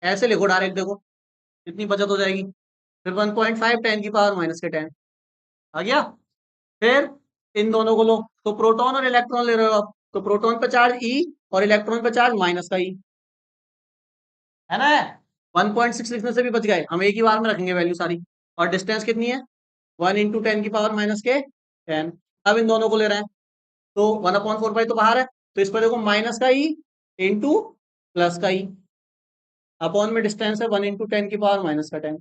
ऐसे लिखो डायरेक्ट, देखो कितनी बचत हो जाएगी, फिर 1.5 10 की पावर -10 आ गया। फिर इन दोनों को लो, तो प्रोटॉन और इलेक्ट्रॉन ले रहे हो आप, तो प्रोटॉन पे चार्ज E और इलेक्ट्रॉन पे चार्ज माइनस का E, है ना। 1.6 लिखने से भी बच गए, हम एक ही बार में रखेंगे वैल्यू सारी। और डिस्टेंस कितनी है, 1 इंटू 10 की पावर -10। अब इन दोनों को ले रहे हैं, तो 1/4 पाई तो बाहर है, तो इस पर देखो माइनस का E इंटू प्लस का E, अपॉन में डिस्टेंस है 1 इंटू 10 की पावर -10।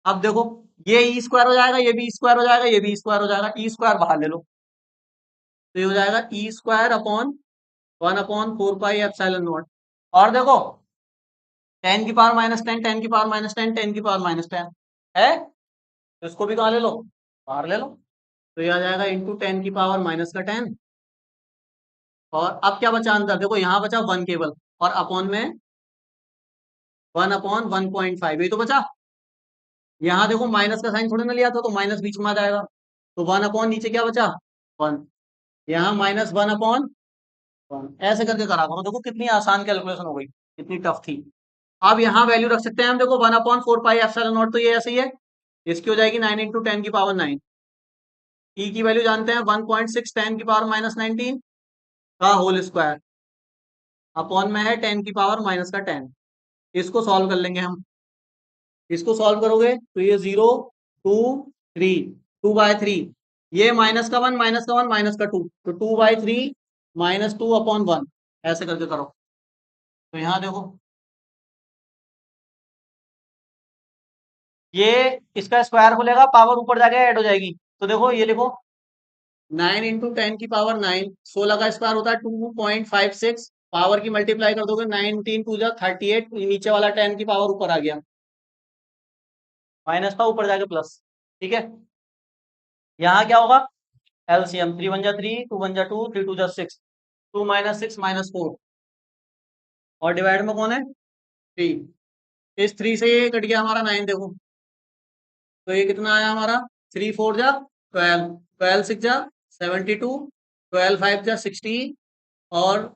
अब देखो ये ई स्क्वायर हो जाएगा, ये भी स्क्वायर हो जाएगा, ये भी स्क्वायर हो जाएगा, ई स्क्वायर बाहर ले लो, तो ये हो जाएगा e square upon 1/4 pi epsilon not. और देखो 10 की पावर -10, 10 की पावर -10, 10 की पावर -10 है, तो इसको भी कहाँ ले लो, बाहर ले लो, तो ये आ जाएगा इंटू 10 की पावर -10। और अब क्या बचा अंदर, देखो यहाँ बचा 1 केवल, और अपॉन में 1/1.5, यही तो बचा। यहाँ देखो माइनस का साइन थोड़ी ना लिया था, तो माइनस बीच में आ जाएगा, तो 1 अपॉन नीचे क्या बचा 1, यहाँ -1/1, ऐसे करके करा करो, देखो कितनी आसान कैलकुलेशन हो गई, कितनी टफ थी। अब यहाँ वैल्यू रख सकते हैं हम, देखो 1/4 पाई एप्सिलॉन नॉट, तो ये ऐसे ही है, इसकी हो जाएगी 9 इंटू 10 की पावर 9, ई की वैल्यू जानते हैं 1.6 10 की पावर -19 का होल स्क्वायर, अपॉन में है 10 की पावर -10। इसको सॉल्व कर लेंगे हम, इसको सॉल्व करोगे तो ये 0 2 3, 2/3, ये -1 -1 -2, तो 2/3 -2/1, ऐसे करके करो। तो यहाँ देखो ये इसका स्क्वायर खुलेगा, पावर ऊपर जाके ऐड हो जाएगी, तो देखो ये लिखो 9 इंटू 10 की पावर 9, 16 का स्क्वायर होता है 2.56, पावर की मल्टीप्लाई कर दोगे 19 2 जा 38, नीचे वाला 10 की पावर ऊपर आ गया, माइनस था ऊपर जाके प्लस, ठीक है। यहाँ क्या होगा, एलसीएम 3 1 जा 3, 2 1 जा 2, 3 2 जा 6, 2 -6 -4, और डिवाइड में कौन है 3, इस 3 से ये कट गया हमारा 9, देखो तो ये कितना आया हमारा, 3 4 जा 12, 12 6 जा 72, 12 5 जा 60, और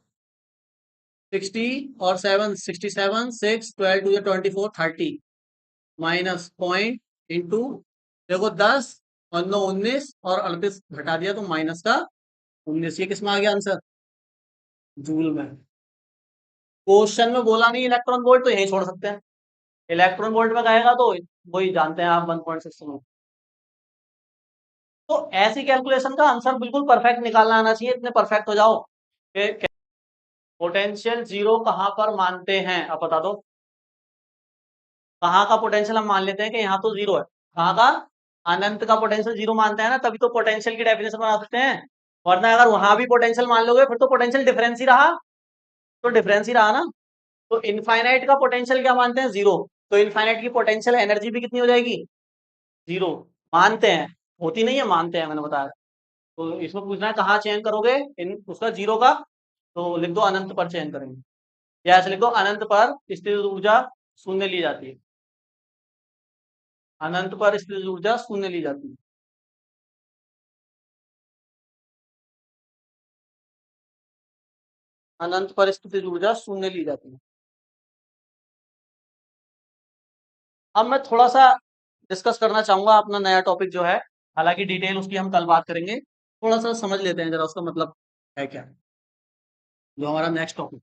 60 और 7 67, 6 12 2 जा 24 30, माइनस पॉइंट इंटू, देखो 10 और 9 19, और 38 घटा दिया तो माइनस का 19, ये किसमें आ गया आंसर, जूल में। क्वेश्चन में बोला नहीं इलेक्ट्रॉन वोल्ट, तो यही छोड़ सकते हैं, इलेक्ट्रॉन वोल्ट में कहेगा तो वही जानते हैं आप 1.6। तो ऐसी कैलकुलेशन का आंसर बिल्कुल परफेक्ट निकालना आना चाहिए, इतने परफेक्ट हो जाओ। पोटेंशियल जीरो कहां पर मानते हैं, अब बता दो, कहाँ का पोटेंशियल हम मान लेते हैं कि यहाँ तो जीरो है, कहाँ का, अनंत का पोटेंशियल जीरो मानते हैं ना, तभी तो पोटेंशियल की डेफिनेशन बना सकते हैं, वरना अगर वहां भी पोटेंशियल मान लोगे फिर तो पोटेंशियल डिफरेंस ही रहा, तो डिफरेंस ही रहा ना। तो इनफाइनाइट का पोटेंशियल क्या मानते हैं? जीरो। तो इनफाइनाइट की पोटेंशियल एनर्जी भी कितनी हो जाएगी? जीरो। मानते हैं, होती नहीं है, मानते हैं, मैंने बताया। तो इसमें पूछना है कहाँ चयन करोगे इन उसका जीरो का, तो लिख दो अनंत पर चयन करेंगे, या ऐसे लिख दो अनंत पर स्थिर ऊर्जा शून्य ली जाती है। अनंत पर स्थिर ऊर्जा शून्य ली जाती है। अनंत पर स्थिर ऊर्जा शून्य ली जाती है। अब मैं थोड़ा सा डिस्कस करना चाहूंगा अपना नया टॉपिक जो है, हालांकि डिटेल उसकी हम कल बात करेंगे। थोड़ा सा समझ लेते हैं जरा उसका मतलब है क्या, जो हमारा नेक्स्ट टॉपिक।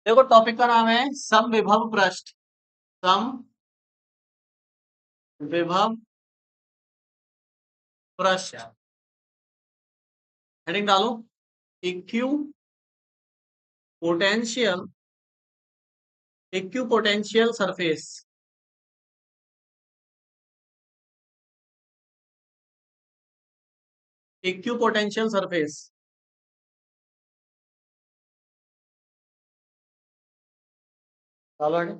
देखो टॉपिक का नाम है समविभव पृष्ठ। सम विभव पृष्ठ। हेडिंग डालो, equipotential, equipotential surface. Equipotential surface. डालो heading।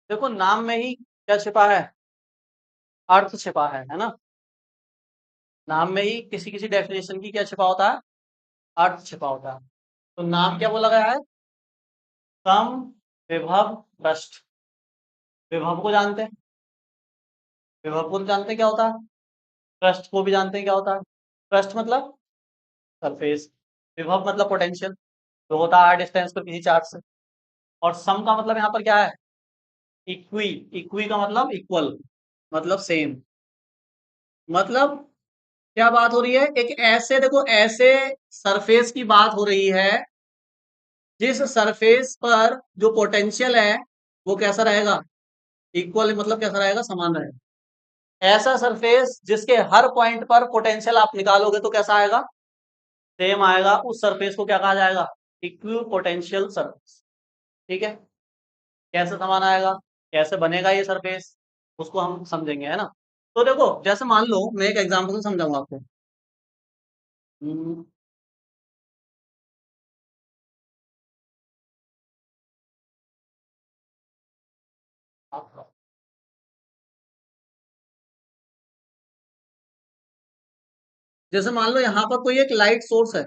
देखो नाम में ही क्या छिपा है? अर्थ छिपा है ना। नाम में ही किसी किसी डेफिनेशन की क्या छिपा होता है? अर्थ छिपा होता है। तो नाम क्या बोला गया है? सम विभव पृष्ठ। विभव को जानते हैं, विभव को जानते हैं क्या होता है। पृष्ठ को भी जानते हैं क्या होता है। पृष्ठ मतलब सरफेस, विभव मतलब पोटेंशियल, जो होता है डिस्टेंस पर किसी चार्ज से। और सम का मतलब यहाँ पर क्या है? इक्वी। इक्वी का मतलब इक्वल, मतलब सेम। मतलब क्या बात हो रही है? एक ऐसे, देखो ऐसे सरफेस की बात हो रही है जिस सरफेस पर जो पोटेंशियल है वो कैसा रहेगा? इक्वल, मतलब कैसा रहेगा? समान रहेगा। ऐसा सरफेस जिसके हर पॉइंट पर पोटेंशियल आप निकालोगे तो कैसा आएगा? सेम आएगा। उस सरफेस को क्या कहा जाएगा? Equi potential surface. ठीक है। कैसे समान आएगा, कैसे बनेगा ये सरफेस, उसको हम समझेंगे, है ना। तो देखो जैसे मान लो मैं एक एग्जांपल से समझाऊंगा आपको। हम्म, जैसे मान लो यहाँ पर कोई एक लाइट सोर्स है,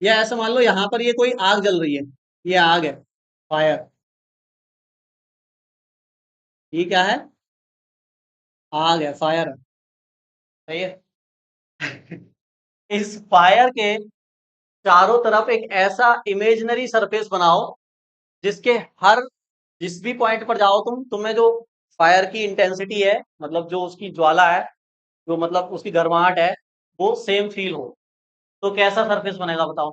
या ऐसे मान लो यहाँ पर ये कोई आग जल रही है, ये आग है, फायर। ये क्या है? आग है, फायर है। सही है। इस फायर के चारों तरफ एक ऐसा इमेजिनरी सरफेस बनाओ जिसके हर, जिस भी पॉइंट पर जाओ तुम्हें जो फायर की इंटेंसिटी है, मतलब जो उसकी ज्वाला है, जो मतलब उसकी गर्माहट है, वो सेम फील हो। तो कैसा सरफेस बनेगा बताओ?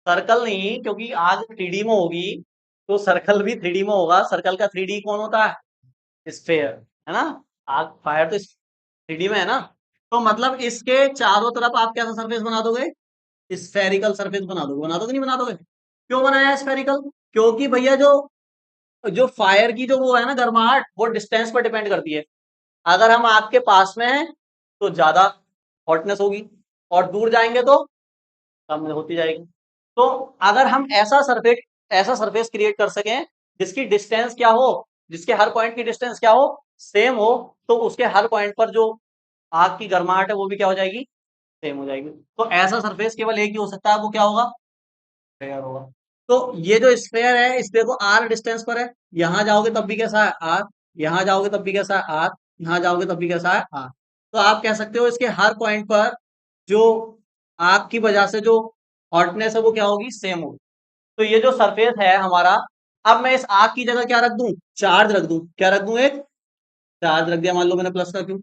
सर्कल नहीं, क्योंकि आग थ्री में होगी, तो सर्कल भी थ्री में होगा। सर्कल का थ्री कौन होता है? स्फेयर, है ना। आग, फायर तो थ्री में है ना। तो मतलब इसके चारों तरफ आप कैसा सरफेस बना दोगे? स्फेरिकल सरफेस बना दोगे नहीं बना दोगे? क्यों बनाया है स्फेरिकल? क्योंकि भैया जो जो फायर की जो वो है ना गर्माहट, वो डिस्टेंस पर डिपेंड करती है। अगर हम आग के पास में हैं तो ज्यादा हॉटनेस होगी, और दूर जाएंगे तो कम होती जाएगी। तो अगर हम ऐसा सरफेस क्रिएट कर सकें जिसकी डिस्टेंस क्या हो, जिसके हर पॉइंट की डिस्टेंस क्या हो, सेम हो, तो उसके हर पॉइंट पर जो आग की गर्माहट है वो भी क्या हो जाएगी? सेम हो जाएगी। तो ऐसा सरफेस केवल एक ही हो सकता है, वो क्या होगा? स्फेयर होगा। तो ये जो स्फेयर है इस पे को आर डिस्टेंस पर है, यहां जाओगे तब भी कैसा है? आर। यहां जाओगे तब भी कैसा है? आर। यहां जाओगे तब भी कैसा है? आर। तो आप कह सकते हो इसके हर पॉइंट पर जो आग की वजह से जो हॉटनेस है वो क्या होगी? सेम होगी। तो ये जो सरफेस है हमारा, अब मैं इस आग की जगह क्या रख दूं? चार्ज रख दूं। क्या रख दूं? एक चार्ज रख दिया, मान लो मैंने प्लस का क्यू।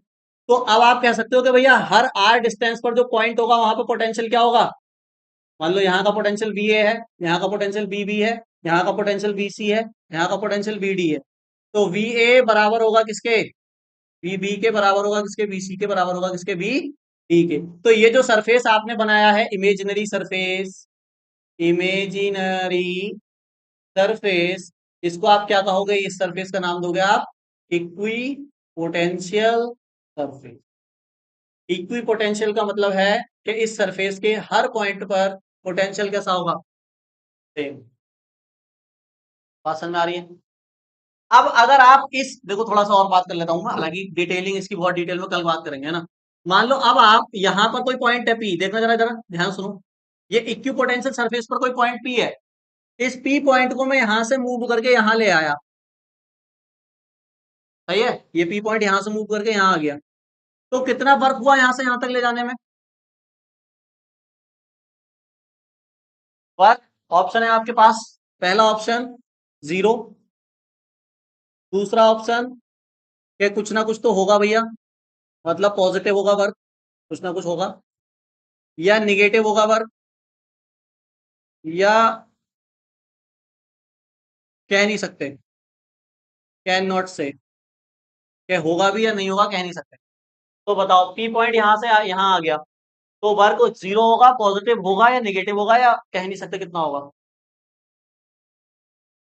तो अब आप कह सकते हो कि भैया हर आर डिस्टेंस पर जो पॉइंट होगा वहां पर पोटेंशियल क्या होगा? मान लो यहाँ का पोटेंशियल बी ए है, यहाँ का पोटेंशियल बी बी है, यहाँ का पोटेंशियल BC है, यहाँ का पोटेंशियल BD है। तो VA बराबर होगा किसके? VB के बराबर होगा किसके? BC के बराबर होगा किसके? BD के। तो ये जो सरफेस आपने बनाया है, इमेजिनरी सरफेस, इमेजिनरी सरफेस, इसको आप क्या कहोगे? इस सरफेस का नाम दोगे आप equi potential surface. Equi potential का मतलब है कि इस सरफेस के हर पॉइंट पर पोटेंशियल कैसा होगा? सेम। बात समझ में आ रही है? अब अगर आप इस देखो, थोड़ा सा और बात कर लेता हूँ मैं, हालांकि डिटेलिंग इसकी बहुत डिटेल में कल बात करेंगे, है ना। मान लो अब आप यहाँ पर कोई पॉइंट है P, देखना जरा जरा ध्यान सुनो। ये इक्वी पोटेंशियल सरफेस पर कोई पॉइंट P है। इस P पॉइंट को मैं यहां से मूव करके यहां ले आया, सही है। ये P पॉइंट यहां से मूव करके यहां आ गया, तो कितना वर्क हुआ यहां से यहां तक ले जाने में? वर्क, ऑप्शन है आपके पास। पहला ऑप्शन 0, दूसरा ऑप्शन के कुछ ना कुछ तो होगा भैया, मतलब पॉजिटिव होगा वर्क, कुछ ना कुछ होगा, या निगेटिव होगा वर्क, या कह नहीं सकते, कैन नॉट से, क्या होगा भी या नहीं होगा कह नहीं सकते। तो बताओ, P पॉइंट यहां से यहां आ गया, तो वर्क 0 होगा, पॉजिटिव होगा या निगेटिव होगा, या कह नहीं सकते कितना होगा?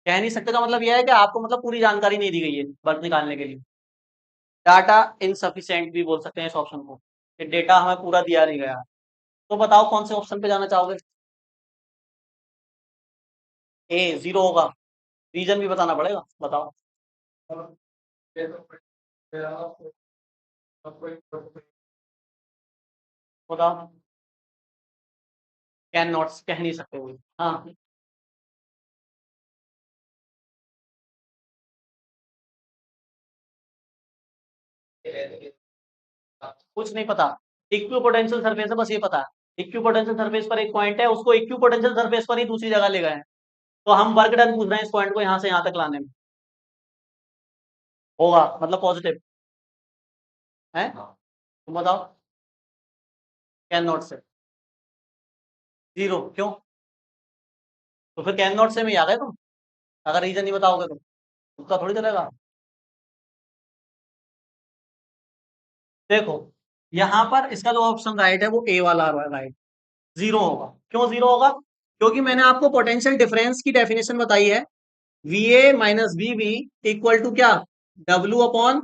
कह नहीं सकते का मतलब यह है कि आपको मतलब पूरी जानकारी नहीं दी गई है वर्क निकालने के लिए। डाटा इनसफिशिएंट भी बोल सकते हैं इस ऑप्शन को, कि डेटा हमें पूरा दिया नहीं गया। तो बताओ कौन से ऑप्शन पे जाना चाहोगे? A 0 होगा, रीजन भी बताना पड़ेगा, बताओ। बताओ, कैन नॉट कह नहीं सकते कोई, हाँ। कुछ नहीं पता, इक्वी पोटेंशियल सरफेस है, बस ये पता है इक्वी पोटेंशियल सरफेस पर एक पॉइंट है, उसको इक्वी पोटेंशियल सरफेस पर ही दूसरी जगह ले गए हैं। तो हम वर्क डन पूछ रहे हैं इस पॉइंट को यहाँ से यहाँ तक लाने में। होगा मतलब पॉजिटिव है, तुम बताओ। कैन नॉट से 0 क्यों? तो फिर कैन नॉट से में ही आ गए तुम, अगर रीजन नहीं बताओगे तो उसका थोड़ी चलेगा। देखो, यहाँ पर इसका जो ऑप्शन राइट है वो ए वाला राइट, 0 होगा। क्यों 0 होगा? क्योंकि मैंने आपको पोटेंशियल डिफरेंस की डेफिनेशन बताई है, VA minus VB equal to क्या? W अपॉन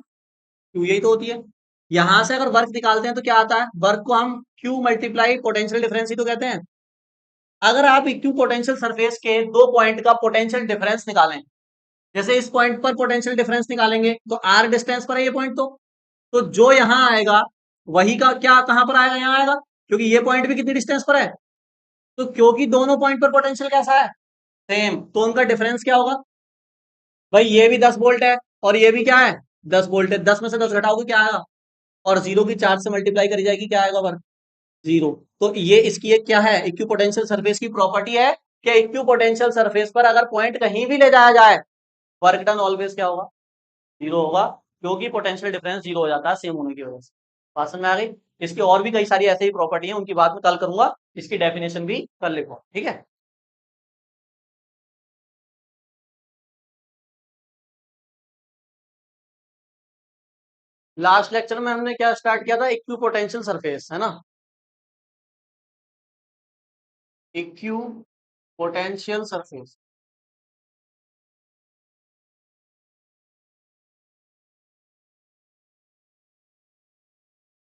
Q, यही तो होती है। यहां से अगर वर्क निकालते हैं तो क्या आता है? वर्क को हम Q मल्टीप्लाई पोटेंशियल डिफरेंस ही तो कहते हैं। अगर आप इक्वी पोटेंशियल सरफेस के दो पॉइंट का पोटेंशियल डिफरेंस निकालें, जैसे इस पॉइंट पर पोटेंशियल डिफरेंस निकालेंगे तो R डिस्टेंस पर है ये पॉइंट, तो जो यहां आएगा वही का क्या कहां पर आएगा? यहां आएगा, क्योंकि ये पॉइंट भी कितनी डिस्टेंस पर है। तो क्योंकि दोनों पॉइंट पर पोटेंशियल कैसा है? सेम, तो उनका डिफरेंस क्या होगा? भाई ये भी 10 वोल्ट है और ये भी क्या है? 10 वोल्ट है, 10 में से 10 घटाओगे क्या आएगा? और 0 की 4 से मल्टीप्लाई करी जाएगी, क्या आएगा वर्क? 0। तो ये इसकी एक क्या है? इक्विपोटेंशियल सरफेस की प्रॉपर्टी है कि इक्विपोटेंशियल सरफेस पर अगर पॉइंट कहीं भी ले जाया जाए, वर्क डन ऑलवेज क्या होगा? 0 होगा, क्योंकि पोटेंशियल डिफरेंस 0 हो जाता है सेम होने की वजह से। बात समझ में आ गई? इसकी और भी कई सारी ऐसे ही प्रॉपर्टी है, उनकी बात मैं कल करूंगा, इसकी डेफिनेशन भी कर लिखो, ठीक है। लास्ट लेक्चर में हमने क्या स्टार्ट किया था? इक्वी पोटेंशियल सरफेस, है ना। इक्वी पोटेंशियल सरफेस,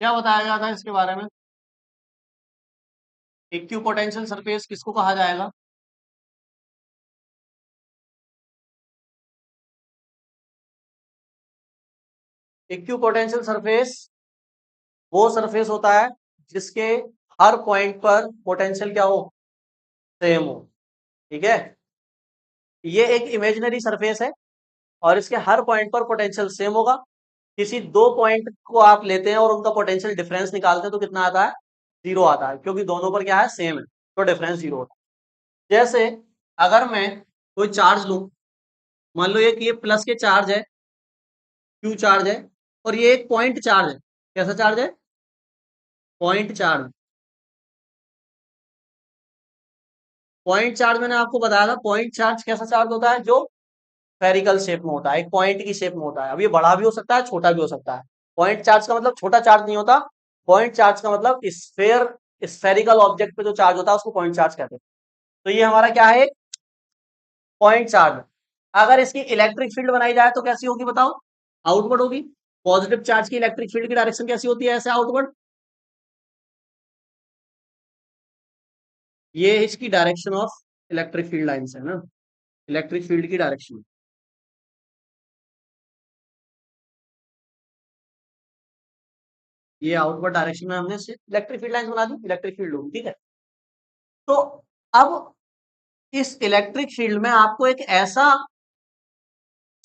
क्या बताया गया था इसके बारे में? इक्वी पोटेंशियल सरफेस किसको कहा जाएगा? इक्वी पोटेंशियल सरफेस वो सरफेस होता है जिसके हर पॉइंट पर पोटेंशियल क्या हो? सेम हो, ठीक है। ये एक इमेजिनरी सरफेस है और इसके हर पॉइंट पर पोटेंशियल सेम होगा। किसी दो पॉइंट को आप लेते हैं और उनका पोटेंशियल डिफरेंस निकालते हैं तो कितना आता है? 0 आता है, क्योंकि दोनों पर क्या है? सेम है, तो डिफरेंस 0 होता है। जैसे अगर मैं कोई चार्ज लूं, मान लो ये प्लस के चार्ज है, क्यू चार्ज है, और ये एक पॉइंट चार्ज है। कैसा चार्ज है? Point charge. पॉइंट चार्ज मैंने आपको बताया था, पॉइंट चार्ज कैसा चार्ज होता है, जो स्फेरिकल शेप में होता है, एक पॉइंट की शेप में होता है। अब ये बड़ा भी हो सकता है, छोटा भी हो सकता है। पॉइंट चार्ज का मतलब छोटा चार्ज नहीं होता, पॉइंट चार्ज का मतलब स्फेयर, स्फेरिकल ऑब्जेक्ट पे जो चार्ज होता है उसको पॉइंट चार्ज कहते हैं। तो ये हमारा क्या है, पॉइंट चार्ज। अगर इसकी इलेक्ट्रिक फील्ड बनाई जाए तो कैसी होगी बताओ, आउटवर्ड होगी। पॉजिटिव चार्ज की इलेक्ट्रिक फील्ड की डायरेक्शन कैसी होती है, ऐसे आउटवर्ड। ये इसकी direction of electric field lines है ना, इलेक्ट्रिक फील्ड की डायरेक्शन। ये आउटवर्ड डायरेक्शन में हमने इलेक्ट्रिक फील्ड लाइंस बना दी, इलेक्ट्रिक फील्ड होगी, ठीक है। तो अब इस इलेक्ट्रिक फील्ड में आपको एक ऐसा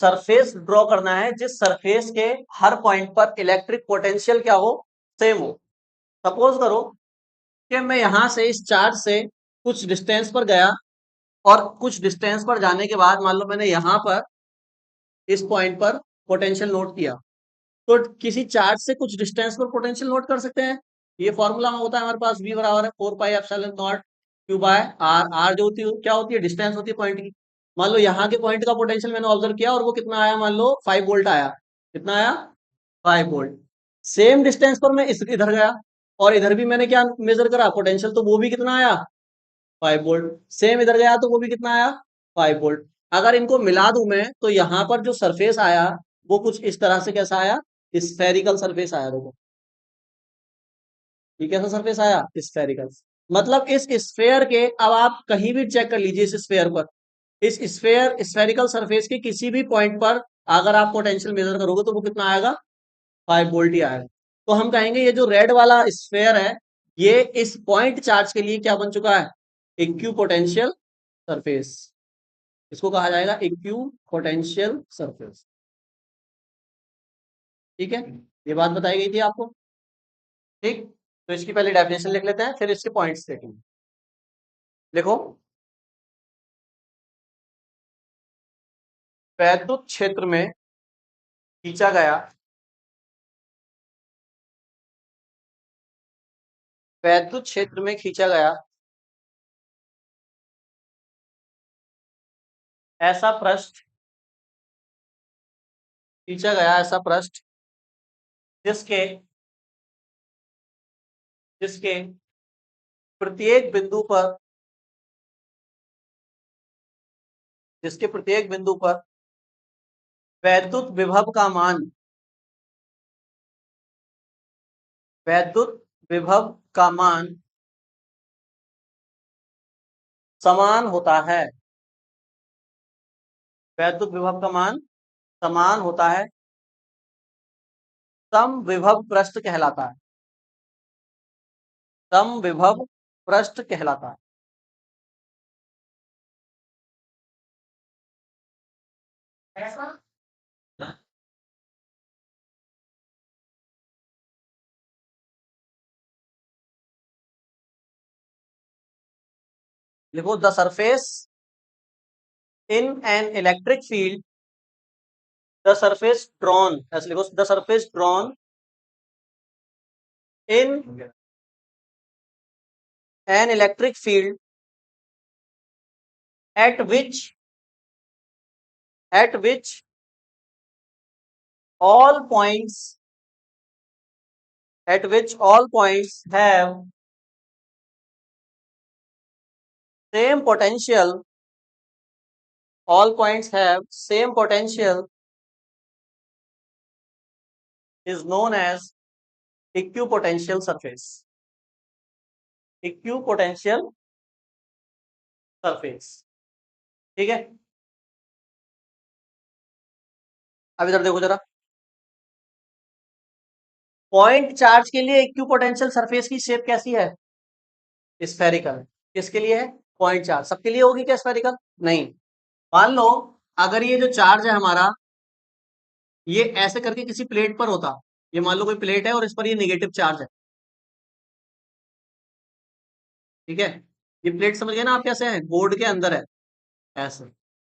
सरफेस ड्रॉ करना है जिस सरफेस के हर पॉइंट पर इलेक्ट्रिक पोटेंशियल क्या हो, सेम हो। सपोज करो कि मैं यहां से इस चार्ज से कुछ डिस्टेंस पर गया, और कुछ डिस्टेंस पर जाने के बाद मान लो मैंने यहां पर इस पॉइंट पर पोटेंशियल नोट किया। तो किसी चार्ज से कुछ डिस्टेंस पर पोटेंशियल नोट कर सकते हैं। ये फॉर्मूला होता है हमारे पास, v बराबर है 4 pi epsilon naught Q by R. R जो होती है क्या होती है, डिस्टेंस होती है पॉइंट की। मान लो यहाँ के पॉइंट का पोटेंशियल मैंने ऑब्जर्व किया और वो कितना आया, मान लो 5 वोल्ट आया। कितना आया, 5 वोल्ट। सेम डिस्टेंस पर मैं इस इधर गया, और इधर भी मैंने क्या मेजर करा, पोटेंशियल, तो वो भी कितना आया, 5 वोल्ट। सेम इधर गया तो वो भी कितना आया, 5 वोल्ट। अगर इनको मिला दूं मैं तो यहाँ पर जो सरफेस आया वो कुछ इस तरह से कैसा आया, स्फेरिकल सरफेस आया। देखो ये कैसा सरफेस आया, स्फेरिकल। मतलब इस स्फेयर के, अब आप कहीं भी चेक कर लीजिए इस स्फेयर पर, इस स्फेयर स्फेरिकल सरफेस के किसी भी पॉइंट पर अगर आप पोटेंशियल मेजर करोगे तो वो कितना आएगा, 5 वोल्ट ही आएगा। तो हम कहेंगे ये जो रेड वाला स्फेयर है, ये इस पॉइंट चार्ज के लिए क्या बन चुका है, इक्यू पोटेंशियल सरफेस। इसको कहा जाएगा इक्यू पोटेंशियल सरफेस। ठीक है, ये बात बताई गई थी आपको। ठीक, तो इसकी पहले डेफिनेशन लिख लेते हैं, फिर इसके पॉइंट्स देखेंगे। देखो, वैद्युत क्षेत्र में खींचा गया, वैद्युत क्षेत्र में खींचा गया ऐसा पृष्ठ, खींचा गया ऐसा पृष्ठ जिसके जिसके प्रत्येक बिंदु पर, जिसके प्रत्येक बिंदु पर वैद्युत विभव का मान, वैद्युत विभव का मान समान होता है, वैद्युत विभव का मान समान होता है, सम विभव पृष्ठ कहलाता है, सम विभव पृष्ठ कहलाता है। ऐसा, देखो, the surface in an electric field, the surface drawn, ऐसे लिखो, the surface drawn in an electric field at which at which all points at which all points have same potential, all points have same potential is known as equipotential surface, equipotential surface। ठीक है, अब इधर देखो जरा, point charge के लिए equipotential surface की shape कैसी है, स्फेरिकल। किसके लिए है, पॉइंट चार्ज। सबके लिए होगी क्या स्फेरिकल, नहीं। मान लो अगर ये जो चार्ज है हमारा, ये ऐसे करके किसी प्लेट पर होता, ये मान लो कोई प्लेट है और इस पर ये नेगेटिव चार्ज है, ठीक है। ये प्लेट समझ गए ना आप, कैसे है, बोर्ड के अंदर है ऐसे,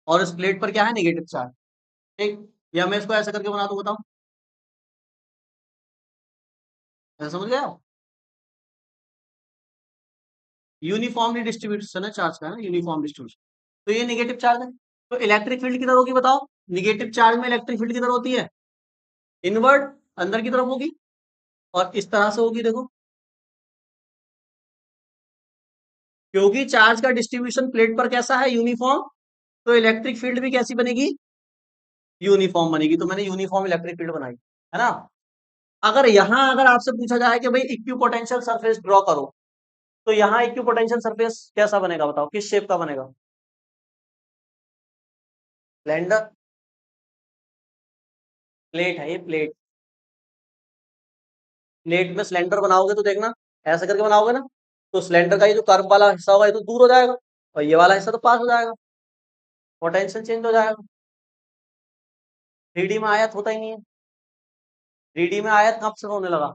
और इस प्लेट पर क्या है, नेगेटिव चार्ज। ठीक, या मैं इसको ऐसे करके बना दूं, बताओ, ऐसा समझ गए आप। यूनिफॉर्मली डिस्ट्रीब्यूशन है चार्ज का, है ना, यूनिफॉर्म डिस्ट्रीब्यूशन। तो ये नेगेटिव चार्ज है। तो इलेक्ट्रिक फील्ड किधर होगी बताओ? नेगेटिव चार्ज में इलेक्ट्रिक फील्ड किधर होती है? इनवर्ड, अंदर की तरफ होगी, और इस तरह से होगी देखो, क्योंकि चार्ज का डिस्ट्रीब्यूशन प्लेट पर कैसा है? यूनिफॉर्म। तो इलेक्ट्रिक फील्ड भी कैसी बनेगी? यूनिफॉर्म बनेगी। तो मैंने यूनिफॉर्म इलेक्ट्रिक फील्ड बनाई, है ना। अगर आपसे पूछा जाए कि भाई इक्विपोटेंशियल सरफेस ड्रॉ करो, तो यहाँ इक्विपोटेंशियल सरफेस कैसा बनेगा बताओ, किस शेप का बनेगा? सिलेंडर, प्लेट है ये, प्लेट। प्लेट में सिलेंडर बनाओगे तो देखना, ऐसा करके बनाओगे ना, तो सिलेंडर का ये जो कर्व वाला हिस्सा होगा ये तो दूर हो जाएगा, और ये वाला हिस्सा तो पास हो जाएगा, पोटेंशियल चेंज हो जाएगा। 3D में आयत होता ही नहीं है। 3D में आयत कब से होने लगा?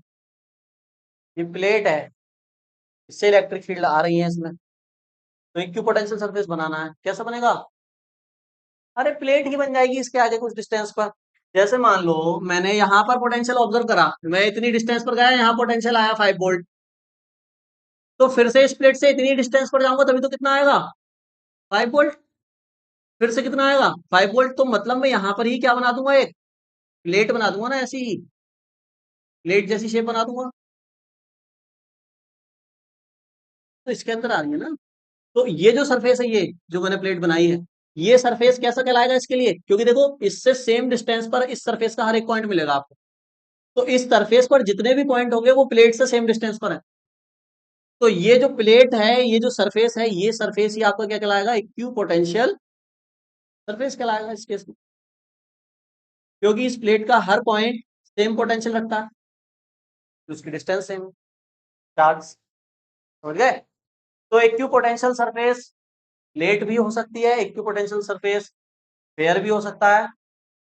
ये प्लेट है, इससे इलेक्ट्रिक फील्ड आ रही है इसमें। तो इक्विपोटेंशियल सरफेस बनाना है, कैसा बनेगा? अरे प्लेट ही बन जाएगी इसके आगे कुछ डिस्टेंस पर। जैसे मान लो मैंने यहाँ पर पोटेंशियल ऑब्जर्व करा, मैं इतनी डिस्टेंस पर गया, यहाँ पोटेंशियल आया 5 वोल्ट, तो फिर से इस प्लेट से इतनी डिस्टेंस पर जाऊंगा तभी तो कितना आएगा? 5 वोल्ट। फिर से कितना आएगा? 5 वोल्ट। तो मतलब मैं यहाँ पर ही क्या बना दूंगा? एक प्लेट बना दूंगा ना, ऐसी ही प्लेट जैसी शेप बना दूंगा। तो इसके अंदर आ रही है ना। तो ये जो सरफेस है, ये जो मैंने प्लेट बनाई है, ये सरफेस कैसा कहलाएगा इसके लिए? क्योंकि देखो इससे सेम डिस्टेंस पर इस सरफेस का हर एक पॉइंट मिलेगा आपको। तो इस सरफेस पर जितने भी पॉइंट होंगे वो प्लेट से सेम डिस्टेंस पर है। तो ये जो प्लेट है, ये जो सरफेस है, ये सरफेस ही आपका क्या कहलाएगा? इक्यू पोटेंशियल सरफेस कहलाएगा इस केस में, क्योंकि इस प्लेट का हर पॉइंट सेम पोटेंशियल रखता है, तो उसकी डिस्टेंस सेम, चार्ज। समझ गए? तो इक्यू पोटेंशियल सरफेस प्लेट भी हो सकती है, इक्यू पोटेंशियल सरफेस स्फीयर भी हो सकता है।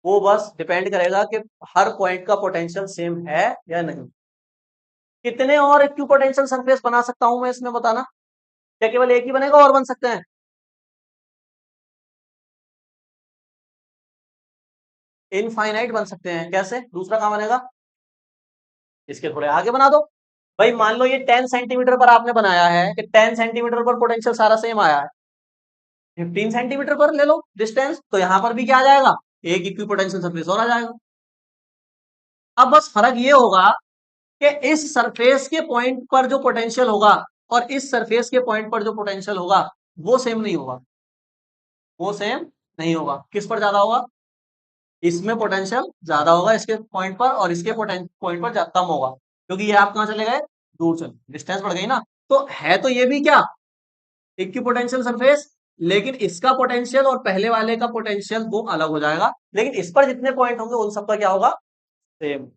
वो बस डिपेंड करेगा कि हर पॉइंट का पोटेंशियल सेम है या नहीं। कितने और इक्विपोटेंशियल सरफेस बना सकता हूं मैं इसमें, बताना? क्या केवल एक ही बनेगा, और बन सकते हैं? इनफाइनाइट बन सकते हैं। कैसे? दूसरा कहां बनेगा? इसके थोड़े आगे बना दो। भाई मान लो ये 10 सेंटीमीटर पर आपने बनाया है, कि 10 सेंटीमीटर पर पोटेंशियल सारा सेम आया है, 15 सेंटीमीटर पर ले लो डिस्टेंस, तो यहां पर भी क्या आ जाएगा? एक इक्विपोटेंशियल सरफेस और आ जाएगा। अब बस फर्क ये होगा कि इस सरफेस के पॉइंट पर जो पोटेंशियल होगा और इस सरफेस के पॉइंट पर जो पोटेंशियल होगा वो सेम नहीं होगा। वो सेम नहीं होगा। किस पर ज्यादा होगा? इसमें पोटेंशियल ज्यादा होगा इसके पॉइंट पर, और इसके पॉइंट पर कम होगा, क्योंकि ये आप कहां चले गए? दूर चले, डिस्टेंस बढ़ गई ना। तो है तो ये भी क्या? इक्विपोटेंशियल सरफेस, लेकिन इसका पोटेंशियल और पहले वाले का पोटेंशियल वो अलग हो जाएगा, लेकिन इस पर जितने पॉइंट होंगे उन सबका क्या होगा? सेम।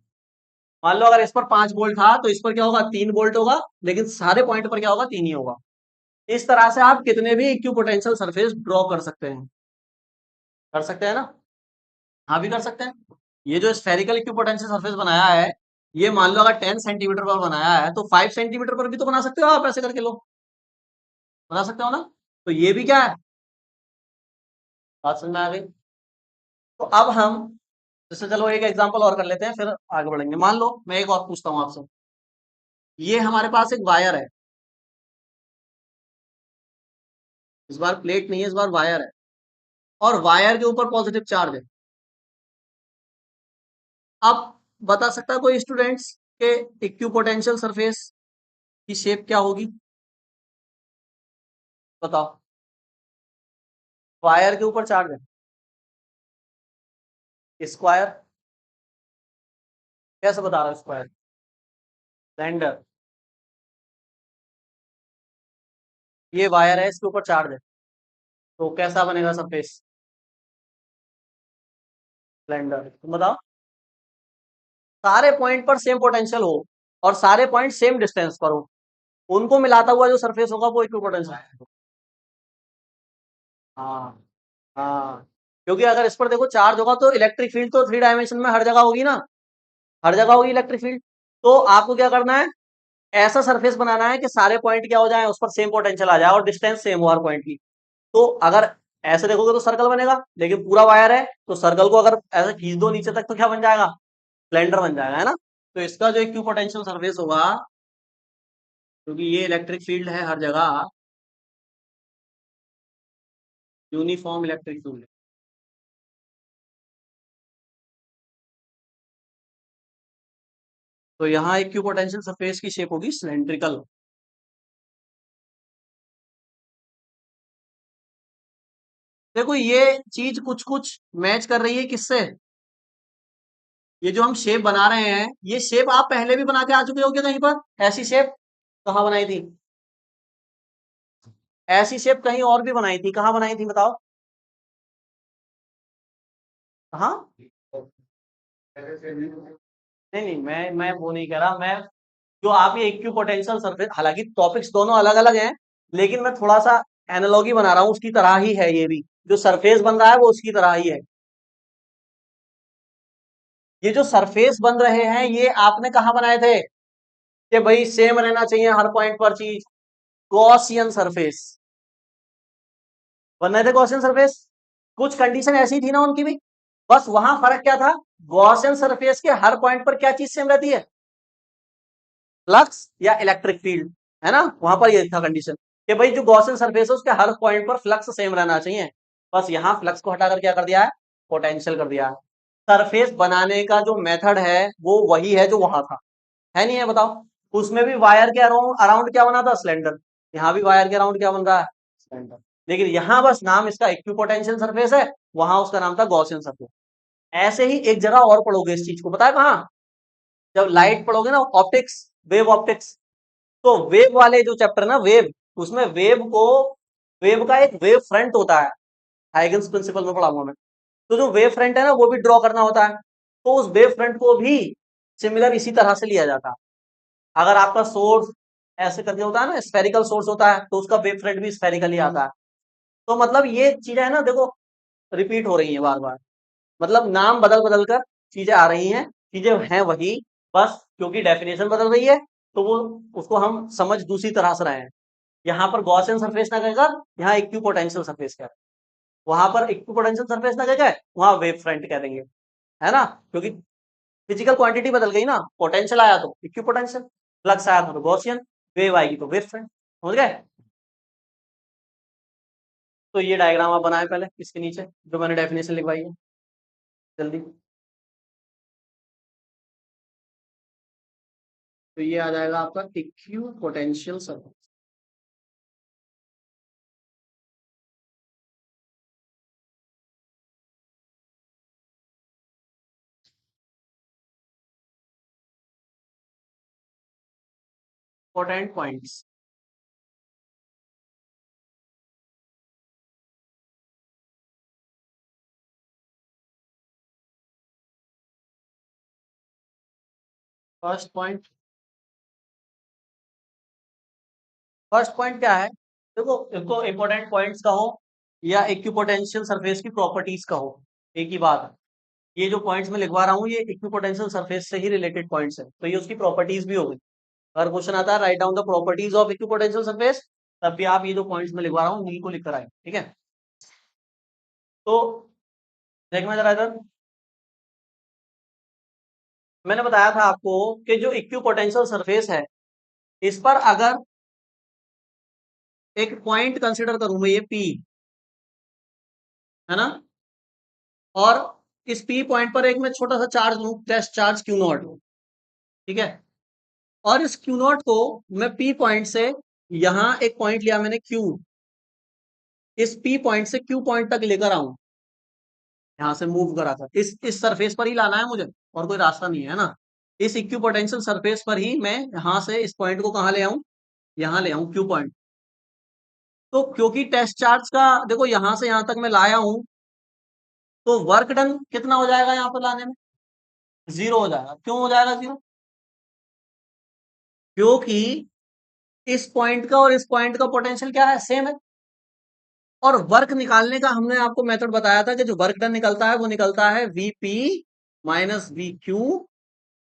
मान लो अगर इस पर 5 वोल्ट था, तो इस पर क्या होगा? 3 वोल्ट होगा, लेकिन सारे पॉइंट पर क्या होगा? 3 ही होगा। इस तरह से आप कितने भी इक्विपोटेंशियल सरफेस ड्रॉ कर सकते हैं। कर सकते हैं ना? हाँ भी कर सकते हैं। ये जो स्फेरिकल इक्विपोटेंशियल सरफेस बनाया है, ये मान लो अगर 10 सेंटीमीटर पर बनाया है, तो 5 सेंटीमीटर पर भी तो बना सकते हो आप, ऐसे करके लो, बना सकते हो ना। तो ये भी क्या है? बात समझ में आ गई? तो अब हम, जैसे चलो एक एग्जांपल और कर लेते हैं, फिर आगे बढ़ेंगे। मान लो मैं एक और पूछता हूँ आपसे। ये हमारे पास एक वायर है, इस बार प्लेट नहीं है, इस बार वायर है, और वायर के ऊपर पॉजिटिव चार्ज है। अब बता सकता है कोई स्टूडेंट्स के इक्विपोटेंशियल सरफेस की शेप क्या होगी? बताओ। वायर के ऊपर चार्ज है, स्क्वायर। कैसे बता रहा हूं स्क्वायर? सिलेंडर। ये वायर है, इसके ऊपर चार्ज है, तो कैसा बनेगा सरफेस? सिलेंडर। तुम बताओ। सारे पॉइंट पर सेम पोटेंशियल हो, और सारे पॉइंट सेम डिस्टेंस पर हो, उनको मिलाता हुआ जो सरफेस होगा वो इक्विपोटेंशियल। हाँ, हाँ। क्योंकि अगर इस पर देखो चार्ज होगा, तो इलेक्ट्रिक फील्ड तो 3 डायमेंशन में हर जगह होगी ना, हर जगह होगी इलेक्ट्रिक फील्ड। तो आपको क्या करना है? ऐसा सरफेस बनाना है कि सारे पॉइंट क्या हो जाए, उस पर सेम पोटेंशियल आ जाए और डिस्टेंस सेम हो हर पॉइंट की। तो अगर ऐसे देखोगे तो सर्कल बनेगा, लेकिन पूरा वायर है, तो सर्कल को अगर ऐसे खींच दो नीचे तक, तो क्या बन जाएगा? सिलेंडर बन जाएगा, है ना। तो इसका जो इक्विपोटेंशियल सरफेस होगा, क्योंकि ये इलेक्ट्रिक फील्ड है हर जगह, यूनिफॉर्म इलेक्ट्रिक फील्ड। तो यहाँ इक्विपोटेंशियल सरफेस की शेप होगी सिलेंड्रिकल। देखो ये चीज कुछ कुछ मैच कर रही है किससे, ये जो हम शेप बना रहे हैं ये शेप आप पहले भी बना के आ चुके हो क्या कहीं पर, ऐसी शेप कहाँ बनाई थी, ऐसी शेप कहीं और भी बनाई थी, कहाँ बनाई थी बताओ। हाँ नहीं नहीं, मैं वो नहीं कह रहा, मैं जो आप ये इक्विपोटेंशियल सरफेस, हालांकि टॉपिक्स दोनों अलग अलग हैं, लेकिन मैं थोड़ा सा एनालॉगी बना रहा हूँ, उसकी तरह ही है ये भी, जो सरफेस बन रहा है वो उसकी तरह ही है। ये जो सरफेस बन रहे हैं ये आपने कहाँ बनाए थे, कि भाई सेम रहना चाहिए हर पॉइंट पर चीज, गॉसियन सरफेस बन रहे थे, गॉसियन सरफेस। कुछ कंडीशन ऐसी थी ना उनकी भी, बस वहां फर्क क्या था, गॉसियन सरफेस के हर पॉइंट पर क्या चीज सेम रहती है, फ्लक्स या इलेक्ट्रिक फील्ड, है ना, वहां पर ये था कंडीशन कि भाई जो गॉसियन सरफेस है उसके हर पॉइंट पर फ्लक्स सेम रहना चाहिए। बस यहाँ फ्लक्स को हटाकर क्या कर दिया है, पोटेंशियल कर दिया है। सरफेस बनाने का जो मेथड है वो वही है जो वहां था, है नहीं है बताओ। उसमें भी वायर के अराउंड अराउंड क्या बना था, सिलेंडर। यहाँ भी वायर के अराउंड क्या बन रहा है, सिलेंडर। लेकिन यहाँ बस नाम इसका इक्विपोटेंशियल सरफेस है, वहां उसका नाम था गॉसियन सरफेस। ऐसे ही एक जगह और पढ़ोगे इस चीज को, पता है कहाँ, जब लाइट पढ़ोगे ना, ऑप्टिक्स, वेव ऑप्टिक्स। तो वेव वाले जो चैप्टर ना, वेव, उसमें वेव का एक वेव फ्रंट होता है, हाइगन्स प्रिंसिपल में पढ़ाऊंगा मैं। तो जो वेव फ्रंट है ना वो भी ड्रॉ करना होता है, तो उस वेव फ्रंट को भी सिमिलर इसी तरह से लिया जाता है। अगर आपका सोर्स ऐसे करके होता है ना, स्फेरिकल सोर्स होता है, तो उसका वेव फ्रंट भी स्फेरिकल ही आता है। तो मतलब ये चीजें है ना, देखो रिपीट हो रही है बार बार, मतलब नाम बदल बदल कर चीजें आ रही हैं, चीजें हैं वही, बस क्योंकि डेफिनेशन बदल रही है तो वो उसको हम समझ दूसरी तरह से रहे हैं। यहाँ पर गॉसियन सरफेस ना कहकर यहाँ इक्विपोटेंशियल सरफेस कह, वहां पर इक्विपोटेंशियल सरफेस ना कहकर वहां वेव फ्रंट कह देंगे, है ना, क्योंकि फिजिकल क्वांटिटी बदल गई ना, पोटेंशियल आया तो इक्विपोटेंशियल, फ्लक्स आया तो गॉसियन, वेव आएगी तो वेव फ्रंट, समझ गए। तो ये डायग्राम आप बनाए पहले इसके नीचे जो मैंने डेफिनेशन लिखवाई है, जल्दी। तो ये आ जाएगा आपका equipotential surface. Important points. First point, first point क्या है, देखो इसको इंपॉर्टेंट पॉइंट्स कहो या इक्विपोटेंशियल सरफेस की प्रॉपर्टीज कहो, एक ही बात है। ये जो पॉइंट्स मैं लिखवा रहा हूँ ये इक्विपोटेंशियल सरफेस से ही रिलेटेड पॉइंट्स है, तो ये उसकी प्रॉपर्टीज भी हो गई। अगर क्वेश्चन आता है write down the properties of equipotential surface, तब भी आप ये जो पॉइंट्स मैं लिखवा रहा हूँ उन्हीं को लिख कर आए, ठीक है। तो देखना जरा इधर, मैंने बताया था आपको कि जो इक्विपोटेंशियल सरफेस है इस पर अगर एक पॉइंट कंसिडर करूं मैं, ये पी है ना, और इस पी पॉइंट पर एक मैं छोटा सा चार्ज लूं, टेस्ट चार्ज क्यू नॉट, ठीक है। और इस क्यू नॉट को मैं पी पॉइंट से, यहां एक पॉइंट लिया मैंने क्यू, इस पी पॉइंट से क्यू पॉइंट तक लेकर आऊं, यहां से मूव करा था, इस सरफेस पर ही लाना है मुझे, और कोई रास्ता नहीं है ना। इस इक्विपोटेंशियल सरफेस पर ही मैं यहां से इस पॉइंट को कहां ले आऊं, यहां ले आऊं क्यू पॉइंट। तो क्योंकि टेस्ट चार्ज का देखो यहां से यहां तक मैं लाया हूं, तो वर्क डन कितना हो जाएगा यहां पर लाने में, जीरो हो जाएगा। क्यों हो जाएगा जीरो, क्योंकि इस पॉइंट का और इस पॉइंट का पोटेंशियल क्या है, सेम है। और वर्क निकालने का हमने आपको मेथड बताया था कि जो वर्क डन निकलता है वो निकलता है वीपी माइनस वी क्यू,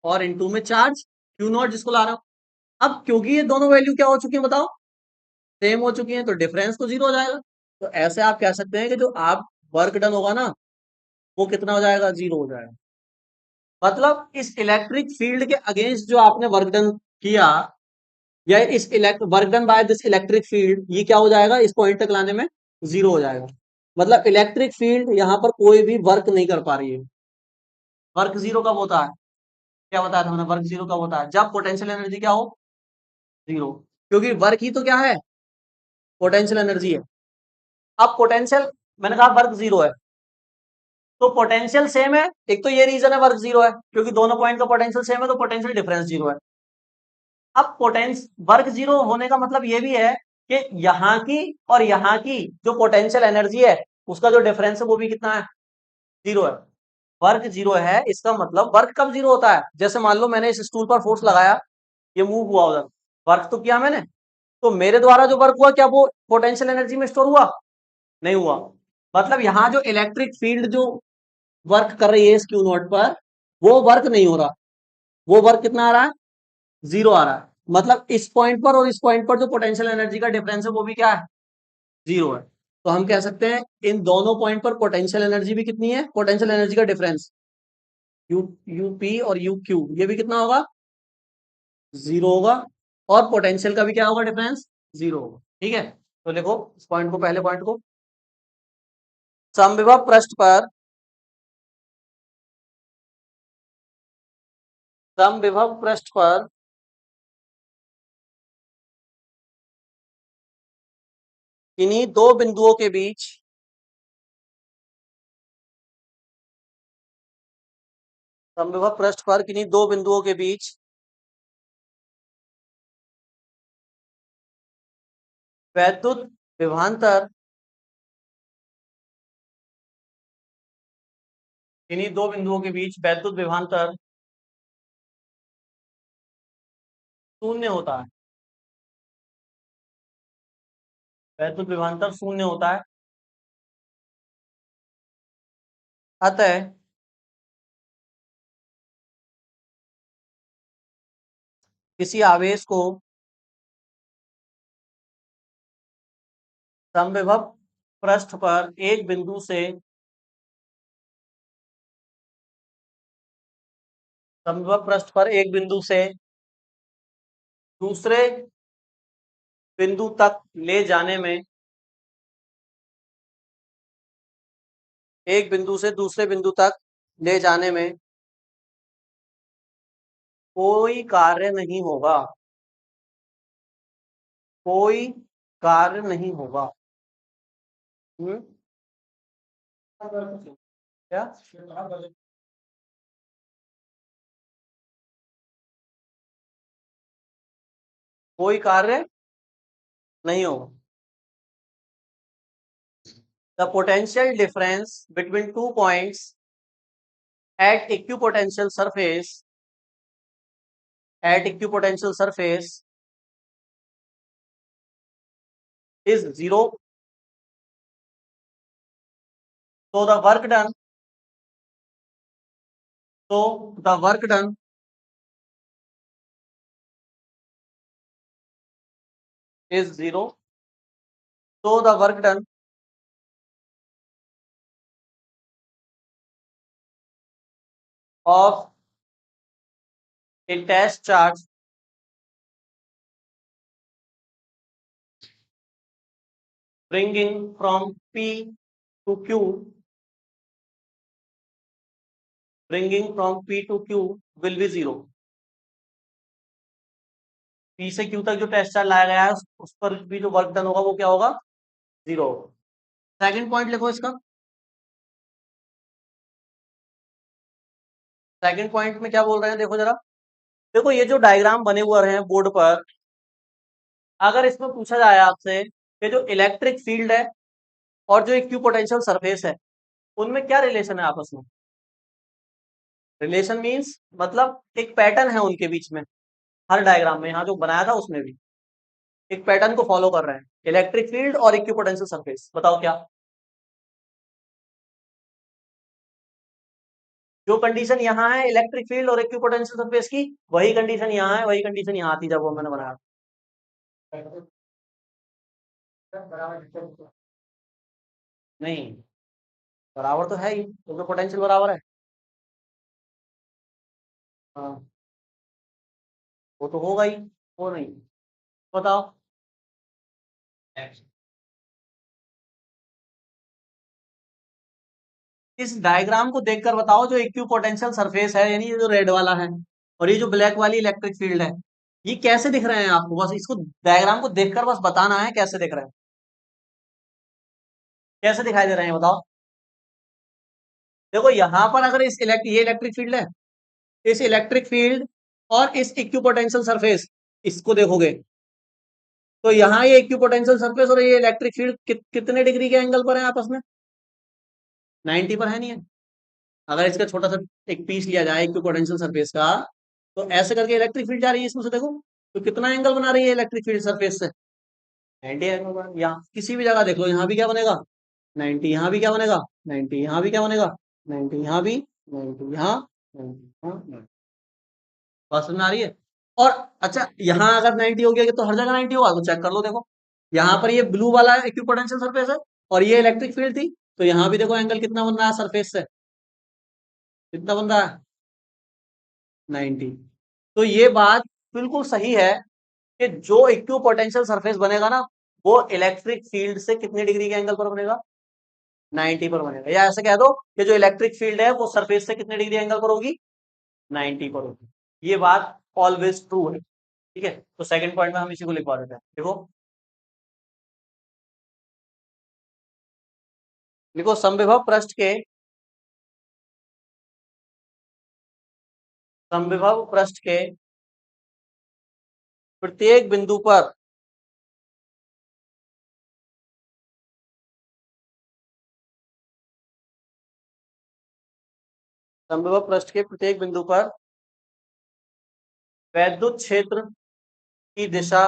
और इनटू में चार्ज क्यू नॉट जिसको ला रहा हूं। अब क्योंकि ये दोनों वैल्यू क्या हो चुकी है बताओ, सेम हो चुकी है, तो डिफरेंस तो जीरो हो जाएगा। तो ऐसे आप कह सकते हैं कि जो आप वर्क डन होगा ना वो कितना हो जाएगा, जीरो हो जाएगा। मतलब इस इलेक्ट्रिक फील्ड के अगेंस्ट जो आपने वर्क डन किया, या इस work done by this electric field, ये क्या हो जाएगा, इस पॉइंट तक लाने में जीरो हो जाएगा। मतलब इलेक्ट्रिक फील्ड यहाँ पर कोई भी वर्क नहीं कर पा रही है। वर्क जीरो कब होता है? क्या बताया था मैंने? वर्क जीरो कब होता है? जब पोटेंशियल एनर्जी क्या हो? जीरो। क्योंकि वर्क ही तो क्या है? पोटेंशियल एनर्जी है। अब पोटेंशियल, मैंने कहा वर्क जीरो है, तो पोटेंशियल सेम है। एक तो ये रीजन है वर्क जीरो है, क्योंकि दोनों पॉइंट का पोटेंशियल सेम है, तो पोटेंशियल डिफरेंस जीरो है। अब पोटेंस वर्क जीरो होने का मतलब ये भी है कि यहाँ की और यहाँ की जो पोटेंशियल एनर्जी है, उसका जो डिफरेंस है वो भी कितना है? जीरो है। वर्क जीरो है, इसका मतलब वर्क कब जीरो होता है? जैसे मान लो मैंने इस स्टूल पर फोर्स लगाया, ये मूव हुआ उधर, वर्क तो किया मैंने, तो मेरे द्वारा जो वर्क हुआ, क्या वो पोटेंशियल एनर्जी में स्टोर हुआ? नहीं हुआ। मतलब यहाँ जो इलेक्ट्रिक फील्ड जो वर्क कर रही है इस क्यू नॉट पर, वो वर्क नहीं हो रहा। वो वर्क कितना आ रहा है? जीरो आ रहा है। मतलब इस पॉइंट पर और इस पॉइंट पर जो पोटेंशियल एनर्जी का डिफरेंस है वो भी क्या है? जीरो है। तो हम कह सकते हैं इन दोनों पॉइंट पर पोटेंशियल एनर्जी भी कितनी है? पोटेंशियल एनर्जी का डिफरेंस यू यू पी और यू क्यू, ये भी कितना होगा? जीरो होगा। और पोटेंशियल का भी क्या होगा डिफरेंस? जीरो होगा। ठीक है, तो देखो इस पॉइंट को, पहले पॉइंट को, समविभव पृष्ठ पर, समविभव पृष्ठ पर इन्हीं दो बिंदुओं के बीच, समविभव पृष्ठ पर किन्हीं दो बिंदुओं के बीच वैद्युत विभवांतर, इन्हीं दो बिंदुओं के बीच वैद्युत विभवांतर शून्य होता है। वैद्युत विभवांतर शून्य होता है। अतः किसी आवेश को समविभव पृष्ठ पर एक बिंदु से, समविभव पृष्ठ पर एक बिंदु से दूसरे बिंदु तक ले जाने में, एक बिंदु से दूसरे बिंदु तक ले जाने में कोई कार्य नहीं होगा। कोई कार्य नहीं होगा। हम्म, क्या? कोई कार्य नहीं होगा। The potential difference between two points at equipotential surface, at equipotential surface is zero. So the work done, so the work done is zero. So the work done of a test charge bringing from P to Q, bringing from P to Q will be zero. P से Q तक जो test charge लाया गया है उस पर भी जो वर्क डन होगा वो क्या होगा? जीरो। सेकंड पॉइंट लिखो इसका। सेकंड पॉइंट में क्या बोल रहे हैं देखो जरा। देखो ये जो डायग्राम बने हुए हैं बोर्ड पर, अगर इसमें पूछा जाए आपसे कि जो इलेक्ट्रिक फील्ड है और जो इक्विपोटेंशियल सरफेस है, उनमें क्या रिलेशन है आपस में? रिलेशन मींस मतलब एक पैटर्न है उनके बीच में। हर डायग्राम में यहाँ जो बनाया था उसमें भी एक पैटर्न को फॉलो कर रहे हैं, इलेक्ट्रिक फील्ड और इक्विपोटेंशियल सरफेस। बताओ क्या? जो कंडीशन यहाँ है इलेक्ट्रिक फील्ड और इक्विपोटेंशियल सरफेस की, वही कंडीशन यहाँ है, वही कंडीशन यहाँ थी जब वो मैंने बनाया। नहीं, बराबर तो है ही, क्योंकि पोटेंशियल बराबर है। हाँ, वो तो होगा ही। वो नहीं, बताओ। इस डायग्राम को देखकर बताओ जो इक्विपोटेंशियल सरफेस है, यानी ये जो रेड वाला है और ये जो ब्लैक वाली इलेक्ट्रिक फील्ड है, ये कैसे दिख रहे हैं आपको? बस इसको डायग्राम को देखकर बस बताना है कैसे दिख रहे हैं, कैसे दिखाई दे रहे हैं बताओ। देखो यहां पर अगर ये इलेक्ट्रिक फील्ड है, इस इलेक्ट्रिक फील्ड और इस इक्विपोटेंशियल सरफेस, इसको देखोगे तो यहाँ ये इक्विपोटेंशियल सरफेस और ये इलेक्ट्रिक फील्ड कितने डिग्री के एंगल पर है आपस में? 90 पर है, नहीं है? अगर इसका छोटा सा एक पीस लिया जाए इक्विपोटेंशियल सरफेस का, तो ऐसे करके इलेक्ट्रिक फील्ड जा रही है इसमें से, देखो तो कितना एंगल बना रही है इलेक्ट्रिक फील्ड सरफेस से? 90 एंगल बना। यहाँ किसी भी जगह देख लो, यहाँ भी क्या बनेगा? 90। यहाँ भी क्या बनेगा? 90। यहाँ भी क्या बनेगा? 90। यहाँ भी 90। यहाँ 90। यहाँ बात समझ में आ रही है? और अच्छा, यहाँ अगर 90 हो गया तो हर जगह 90 होगा, तो चेक कर लो। देखो यहाँ पर ये ब्लू वाला इक्विपोटेंशियल सरफेस है और ये इलेक्ट्रिक फील्ड थी, तो यहाँ भी देखो एंगल कितना बन रहा है सरफेस से, कितना बन रहा है? 90। तो ये बात बिल्कुल सही है कि जो इक्विपोटेंशियल सरफेस बनेगा ना, वो इलेक्ट्रिक फील्ड से कितनी डिग्री के एंगल पर बनेगा? 90 पर बनेगा। या ऐसे कह दो कि जो इलेक्ट्रिक फील्ड है वो सरफेस से कितने डिग्री एंगल पर होगी? 90 पर होगी। ये बात ऑलवेज ट्रू है। ठीक है, तो सेकंड पॉइंट में हम इसी को लिखवा देते हैं। देखो लिखो, समविभव पृष्ठ के, समविभव पृष्ठ के प्रत्येक बिंदु पर समविभव पृष्ठ के प्रत्येक बिंदु पर वैद्युत क्षेत्र की दिशा,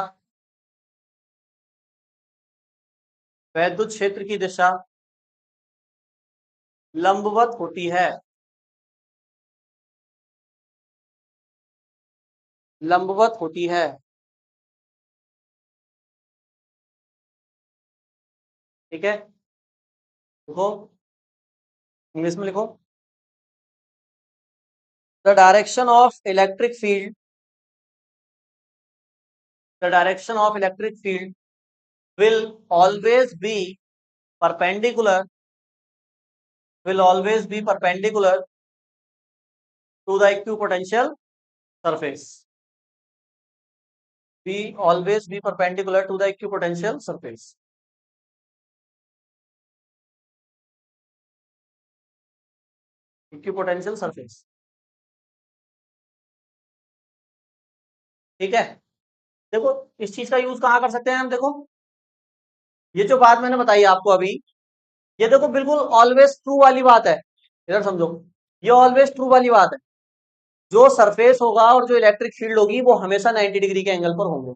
वैद्युत क्षेत्र की दिशा लंबवत होती है, लंबवत होती है। ठीक है, देखो इंग्लिश में लिखो, the direction of electric field, the direction of electric field will always be perpendicular, will always be perpendicular to the equipotential surface, be always be perpendicular to the equipotential surface। Equipotential surface, ठीक है। देखो इस चीज का use कहाँ कर सकते हैं हम? देखो ये जो बात मैंने बताई आपको अभी, ये देखो बिल्कुल ऑलवेज ट्रू वाली बात है। इधर समझो, ये ऑलवेज ट्रू वाली बात है। जो सरफेस होगा और जो इलेक्ट्रिक फील्ड होगी वो हमेशा 90 डिग्री के एंगल पर होंगे।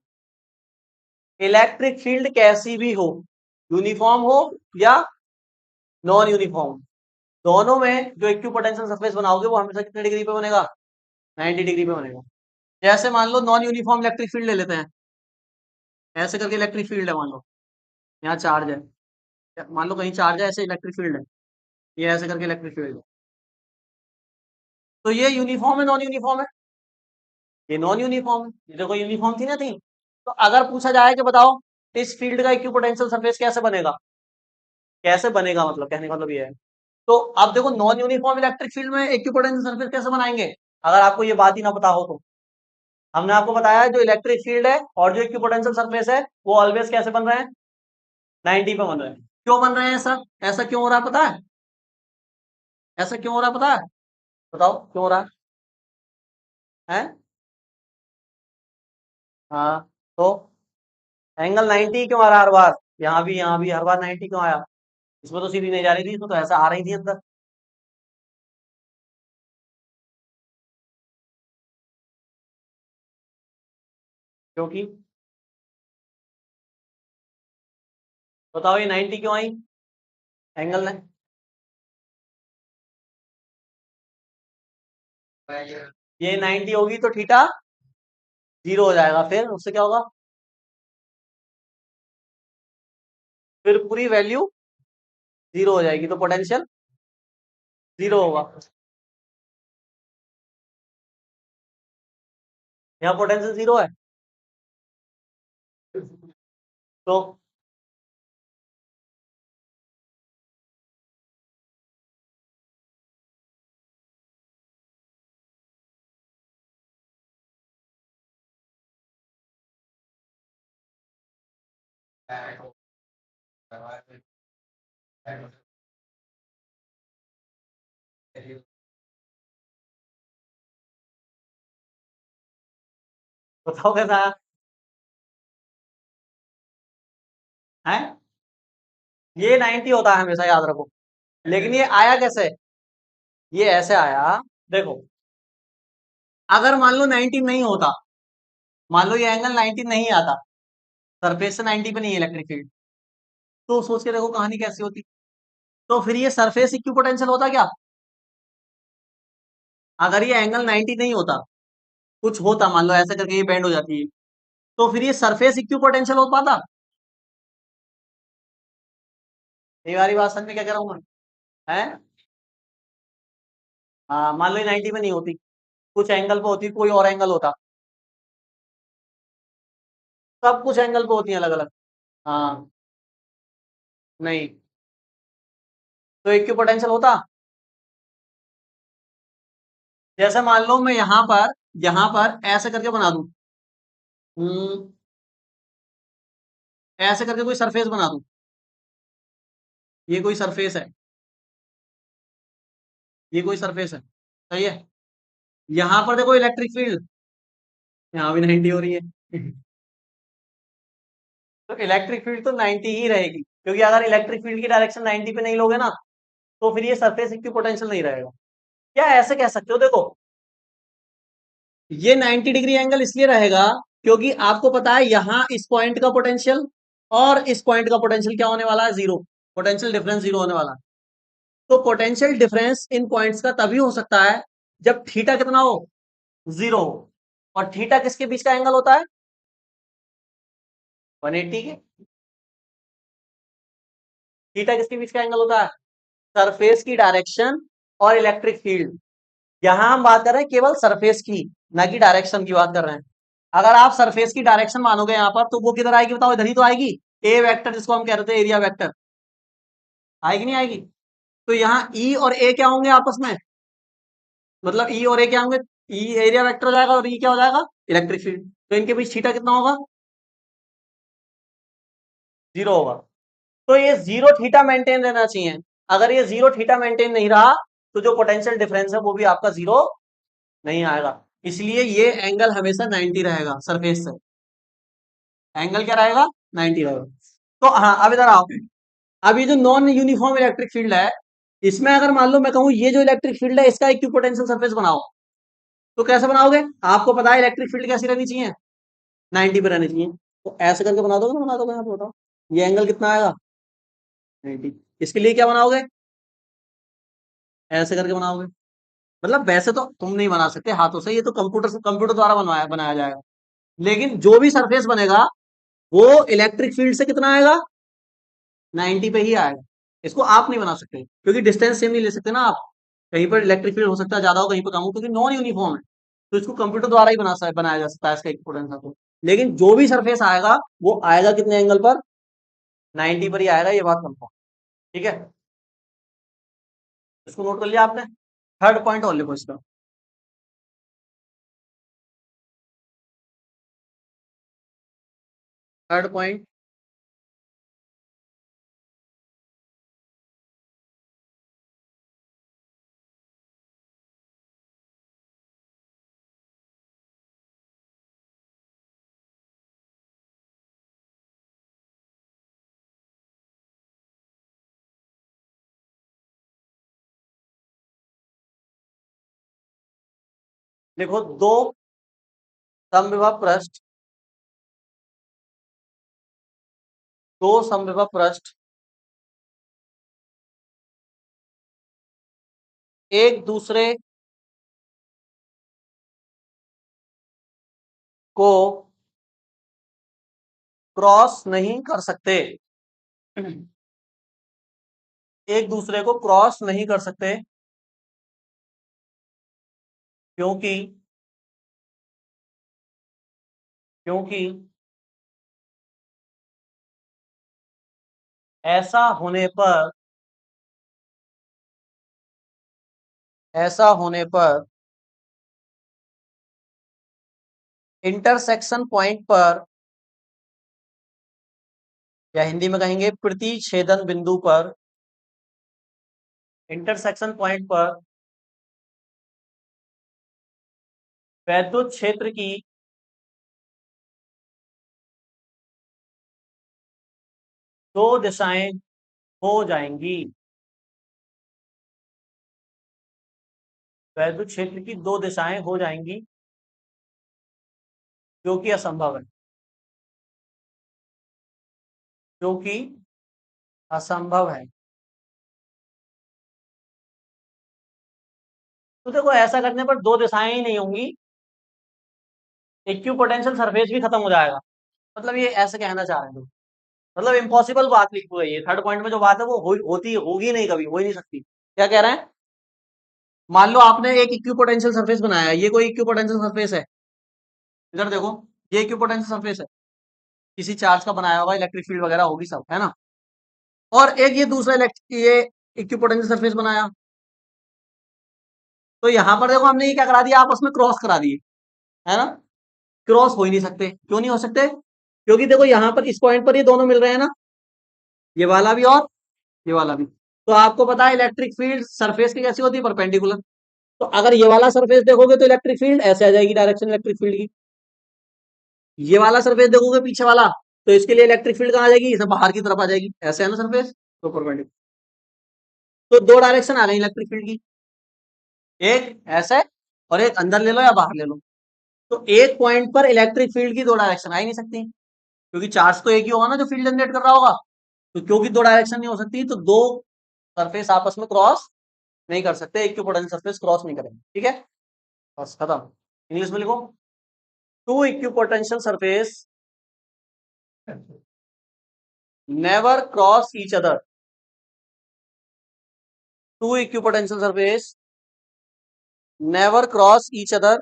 इलेक्ट्रिक फील्ड कैसी भी हो, यूनिफॉर्म हो या नॉन यूनिफॉर्म, दोनों में जो इक्विपोटेंशियल सरफेस बनाओगे वो हमेशा कितने डिग्री पे बनेगा? 90 डिग्री पे बनेगा। जैसे मान लो नॉन यूनिफॉर्म इलेक्ट्रिक फील्ड ले लेते हैं, ऐसे करके इलेक्ट्रिक फील्ड है मान लो, यहाँ चार्ज है, मान लो कहीं चार्ज है, ऐसे इलेक्ट्रिक फील्ड है, ये ऐसे करके इलेक्ट्रिक फील्ड है। तो ये यूनिफॉर्म है नॉन यूनिफॉर्म है? ये नॉन यूनिफॉर्म है। ये देखो यूनिफॉर्म थी ना, थी। तो अगर पूछा जाए कि बताओ इस फील्ड का इक्विपोटेंशियल सरफेस कैसे बनेगा, कैसे बनेगा मतलब कहने का मतलब ये है। तो अब देखो नॉन यूनिफॉर्म इलेक्ट्रिक फील्ड में इक्विपोटेंशियल सरफेस कैसे बनाएंगे, अगर आपको ये बात ही ना पता हो तो। हमने आपको बताया जो इलेक्ट्रिक फील्ड है और जो इक्विपोटेंशियल सरफेस है वो ऑलवेज कैसे बन रहे हैं? 90 पे बन रहे हैं। क्यों बन रहे हैं ऐसा? ऐसा क्यों हो रहा है पता है? ऐसा क्यों हो रहा है पता है? बताओ क्यों हो रहा है? हैं? हाँ, तो एंगल 90 क्यों आ रहा है हर बार? यहाँ भी हर बार 90 क्यों आया? इसमें तो सीधी नहीं जा रही थी, इसमें तो ऐसा आ रही थी अंदर। क्योंकि बताओ ये 90 क्यों आई? एंगल ने, ये 90 होगी तो थीटा 0 हो जाएगा, फिर उससे क्या होगा? फिर पूरी वैल्यू 0 हो जाएगी, तो पोटेंशियल 0 होगा। यहाँ पोटेंशियल 0 है, तो बताओ कैसा आया है? ये 90 होता है हमेशा, याद रखो। लेकिन ये आया कैसे? ये ऐसे आया, देखो, अगर मान लो 90 नहीं होता, मान लो ये एंगल 90 नहीं आता, सरफेस से 90 पे नहीं है इलेक्ट्रिक फील्ड, तो सोच के देखो कहानी कैसी होती। तो फिर ये सरफेस इक्विपोटेंशियल होता क्या? अगर ये एंगल 90 नहीं होता, कुछ होता, मान लो ऐसे करके ये बेंड हो जाती है, तो फिर ये सरफेस इक्विपोटेंशियल हो पाता? ये वाली बात समझ में क्या कह रहा हूं मैं? है? हाँ, मान लो ये 90 पे नहीं होती, कुछ एंगल पे होती, कोई और एंगल होता, सब कुछ एंगल पे होती है अलग अलग। हाँ, नहीं, तो इक्विपोटेंशियल होता। जैसे मान लो मैं यहाँ पर ऐसे करके बना दूं, हम्म, ऐसे करके कोई सरफेस बना दूं, ये कोई सरफेस है, ये कोई सरफेस है, सही है। यहाँ पर देखो इलेक्ट्रिक फील्ड, यहाँ भी 90 हो रही है। तो इलेक्ट्रिक फील्ड तो 90 ही रहेगी, क्योंकि अगर इलेक्ट्रिक फील्ड की डायरेक्शन 90 पे नहीं लोगे ना, तो फिर ये सरफेस इक्विपोटेंशियल नहीं रहेगा। क्या ऐसे कह सकते हो? देखो, ये 90 डिग्री एंगल इसलिए रहेगा क्योंकि आपको पता है यहाँ इस पॉइंट का पोटेंशियल और इस पॉइंट का पोटेंशियल क्या होने वाला है? जीरो। पोटेंशियल डिफरेंस जीरो होने वाला है। तो पोटेंशियल डिफरेंस इन पॉइंट्स का तभी हो सकता है जब थीटा कितना हो? जीरो हो। और थीटा किसके बीच का एंगल होता है? 180 के। थीटा किसके बीच का एंगल होता है? सरफेस की डायरेक्शन और इलेक्ट्रिक फील्ड। यहां हम बात कर रहे हैं केवल सरफेस की, ना कि डायरेक्शन की बात कर रहे हैं। अगर आप सरफेस की डायरेक्शन मानोगे यहाँ पर, तो वो किधर आएगी बताओ? इधर ही तो आएगी। ए वेक्टर, जिसको हम कह रहे थे एरिया वेक्टर, आएगी नहीं आएगी? तो यहाँ ई और ए क्या होंगे आपस में? मतलब ई और ए क्या होंगे? ई एरिया वेक्टर हो जाएगा और ई क्या हो जाएगा? Electric field. तो इनके बीच थीटा कितना होगा? जीरो होगा। तो ये जीरो थीटा मेंटेन रहना चाहिए। अगर ये जीरो थीटा मेंटेन नहीं रहा, तो जो पोटेंशियल डिफरेंस है वो भी आपका जीरो नहीं आएगा। इसलिए ये एंगल हमेशा 90 रहेगा सरफेस से। एंगल क्या रहेगा? 90 रहेगा। तो हाँ, अब इधर आओ। अब ये जो नॉन यूनिफॉर्म इलेक्ट्रिक फील्ड है, इसमें अगर मान लो मैं कहूँ ये जो इलेक्ट्रिक फील्ड है इसका इक्विपोटेंशियल सरफेस बनाओ, तो कैसे बनाओगे? आपको पता है इलेक्ट्रिक फील्ड कैसी रहनी चाहिए? 90 पे रहनी चाहिए। तो ऐसे करके बना दोगे ना? बना दोगे? यहाँ पे बताओ, ये एंगल कितना आएगा? 90। इसके लिए क्या बनाओगे? ऐसे करके बनाओगे। मतलब वैसे तो तुम नहीं बना सकते हाथों से, ये तो कंप्यूटर द्वारा बनाया जाएगा। लेकिन जो भी सरफेस बनेगा, वो इलेक्ट्रिक फील्ड से कितना आएगा? 90 पे ही आएगा। इसको आप नहीं बना सकते, क्योंकि डिस्टेंस सेम नहीं ले सकते ना आप। कहीं पर इलेक्ट्रिक फील्ड हो सकता है ज्यादा हो, कहीं पर कम हो, क्योंकि नॉन यूनिफॉर्म है। तो इसको कंप्यूटर द्वारा ही बनाया जा सकता है इसका इक्विपोटेंशियल को। लेकिन जो भी सरफेस आएगा, वो आएगा कितने एंगल पर? 90 पर ही आएगा, ये बात कंफर्म। ठीक है, इसको नोट कर लिया आपने? थर्ड पॉइंट और लिखो इसका। थर्ड पॉइंट, देखो, दो समविभव पृष्ठ, दो समविभव पृष्ठ एक दूसरे को क्रॉस नहीं कर सकते। एक दूसरे को क्रॉस नहीं कर सकते, क्योंकि क्योंकि ऐसा होने पर ऐसा होने पर इंटरसेक्शन पॉइंट पर या हिंदी में कहेंगे प्रतिच्छेदन बिंदु पर, इंटरसेक्शन पॉइंट पर वैद्युत क्षेत्र की दो दिशाएं हो जाएंगी। वैद्युत क्षेत्र की दो दिशाएं हो जाएंगी, जो कि असंभव है, जो कि असंभव है। तो देखो ऐसा करने पर दो दिशाएं ही नहीं होंगी, इक्विपोटेंशियल सरफेस भी खत्म हो जाएगा। मतलब ये ऐसे कहना चाह रहे हैं लोग। मतलब इम्पॉसिबल बात लिखी हुई है, थर्ड पॉइंट में जो बात है वो होती होगी नहीं, कभी हो ही नहीं सकती। क्या कह रहे हैं? मान लो आपने एक इक्विपोटेंशियल सरफेस बनाया है, ये कोई इक्विपोटेंशियल सरफेस है, इधर देखो, ये इक्विपोटेंशियल सरफेस है, किसी चार्ज का बनाया हुआ, इलेक्ट्रिक फील्ड वगैरह होगी सब, है ना। और एक ये दूसरा ये इक्विपोटेंशियल सरफेस बनाया, तो यहां पर देखो हमने ये क्या करा दिया, आपस में क्रॉस करा दिए, है ना। क्रॉस हो ही नहीं सकते, क्यों नहीं हो सकते? क्योंकि देखो यहां पर इस पॉइंट पर ये दोनों मिल रहे हैं ना, ये वाला भी और ये वाला भी। तो आपको पता है इलेक्ट्रिक फील्ड सरफेस की कैसी होती है, परपेंडिकुलर। तो अगर ये वाला सरफेस देखोगे तो इलेक्ट्रिक फील्ड ऐसे आ जाएगी, डायरेक्शन इलेक्ट्रिक फील्ड की। ये वाला सरफेस देखोगे पीछे वाला, तो इसके लिए इलेक्ट्रिक फील्ड कहाँ आ जाएगी, इसे बाहर की तरफ आ जाएगी, ऐसे है ना सरफेस, तो परपेंडिकुलर। तो दो डायरेक्शन आ गई इलेक्ट्रिक फील्ड की, एक ऐसे और एक अंदर ले लो या बाहर ले लो। तो एक पॉइंट पर इलेक्ट्रिक फील्ड की दो डायरेक्शन आ ही नहीं सकती, क्योंकि चार्ज तो एक ही होगा ना जो फील्ड जनरेट कर रहा होगा। तो क्योंकि दो डायरेक्शन नहीं हो सकती, तो दो सरफेस आपस में क्रॉस नहीं कर सकते, एक के पोटेंशियल सरफेस क्रॉस नहीं करेंगे, ठीक है। बस खत्म। इंग्लिश में लिखो, two equipotential surface never cross each other. Two equipotential surface never cross each other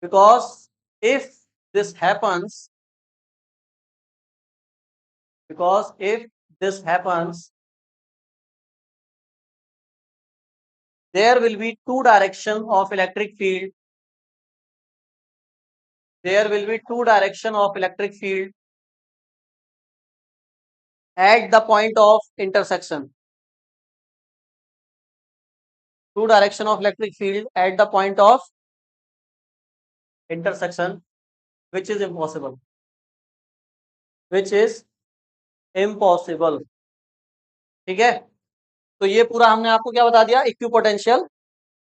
because if this happens, because if this happens, there will be two direction of electric field, there will be two direction of electric field at the point of intersection, two direction of electric field at the point of intersection, which is impossible, which is impossible, ठीक है। तो ये पूरा हमने आपको क्या बता दिया, इक्विपोटेंशियल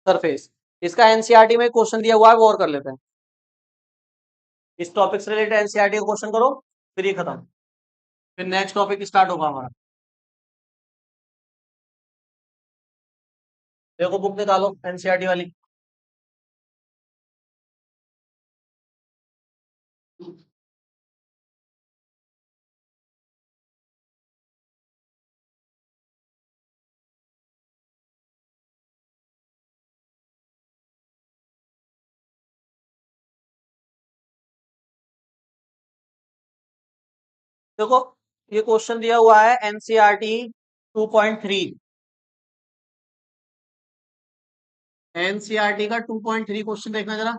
सरफेस। इसका एनसीईआरटी में क्वेश्चन दिया हुआ है, वो और कर लेते हैं। इस टॉपिक से रिलेटेड एनसीईआरटी का क्वेश्चन करो, फिर ये खत्म, फिर नेक्स्ट टॉपिक स्टार्ट होगा हमारा। देखो बुक निकालो एनसीईआरटी वाली। देखो ये क्वेश्चन दिया हुआ है एनसीईआरटी 2.3, एनसीईआरटी का 2.3 क्वेश्चन देखना जरा।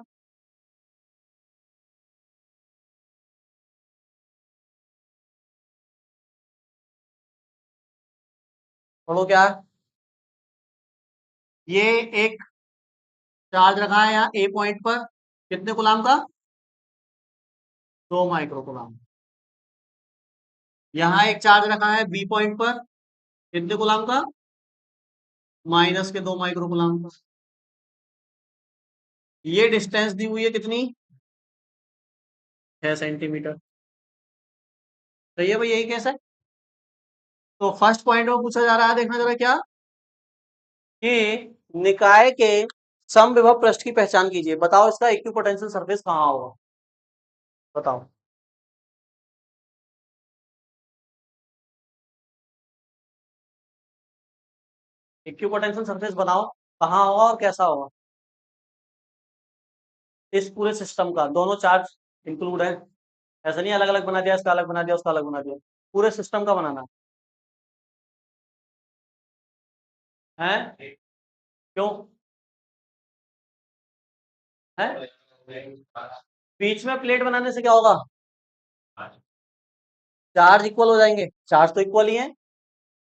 बोलो क्या है? ये एक चार्ज रखा है यहाँ ए पॉइंट पर, कितने गुलाम का, 2 माइक्रो गुलाम। यहाँ एक चार्ज रखा है बी पॉइंट पर, कितने गुलाम का, -के 2 माइक्रो गुलाम का। ये डिस्टेंस दी हुई है कितनी, 6 सेंटीमीटर। सही है भाई, यही कैसा है। तो फर्स्ट पॉइंट में पूछा जा रहा है, देखना जरा क्या, कि निकाय के समविभव पृष्ठ की पहचान कीजिए, बताओ इसका इक्विपोटेंशियल सरफेस कहाँ होगा, बताओ। इक्विपोटेंशियल सरफेस बनाओ, कहाँ होगा और कैसा होगा। इस पूरे सिस्टम का दोनों चार्ज इंक्लूड है, ऐसा नहीं अलग अलग बना दिया, इसका अलग बना दिया, उसका अलग बना दिया, पूरे सिस्टम का बनाना है। क्यों है? बीच में प्लेट बनाने से क्या होगा? चार्ज इक्वल हो जाएंगे। चार्ज तो इक्वल ही है,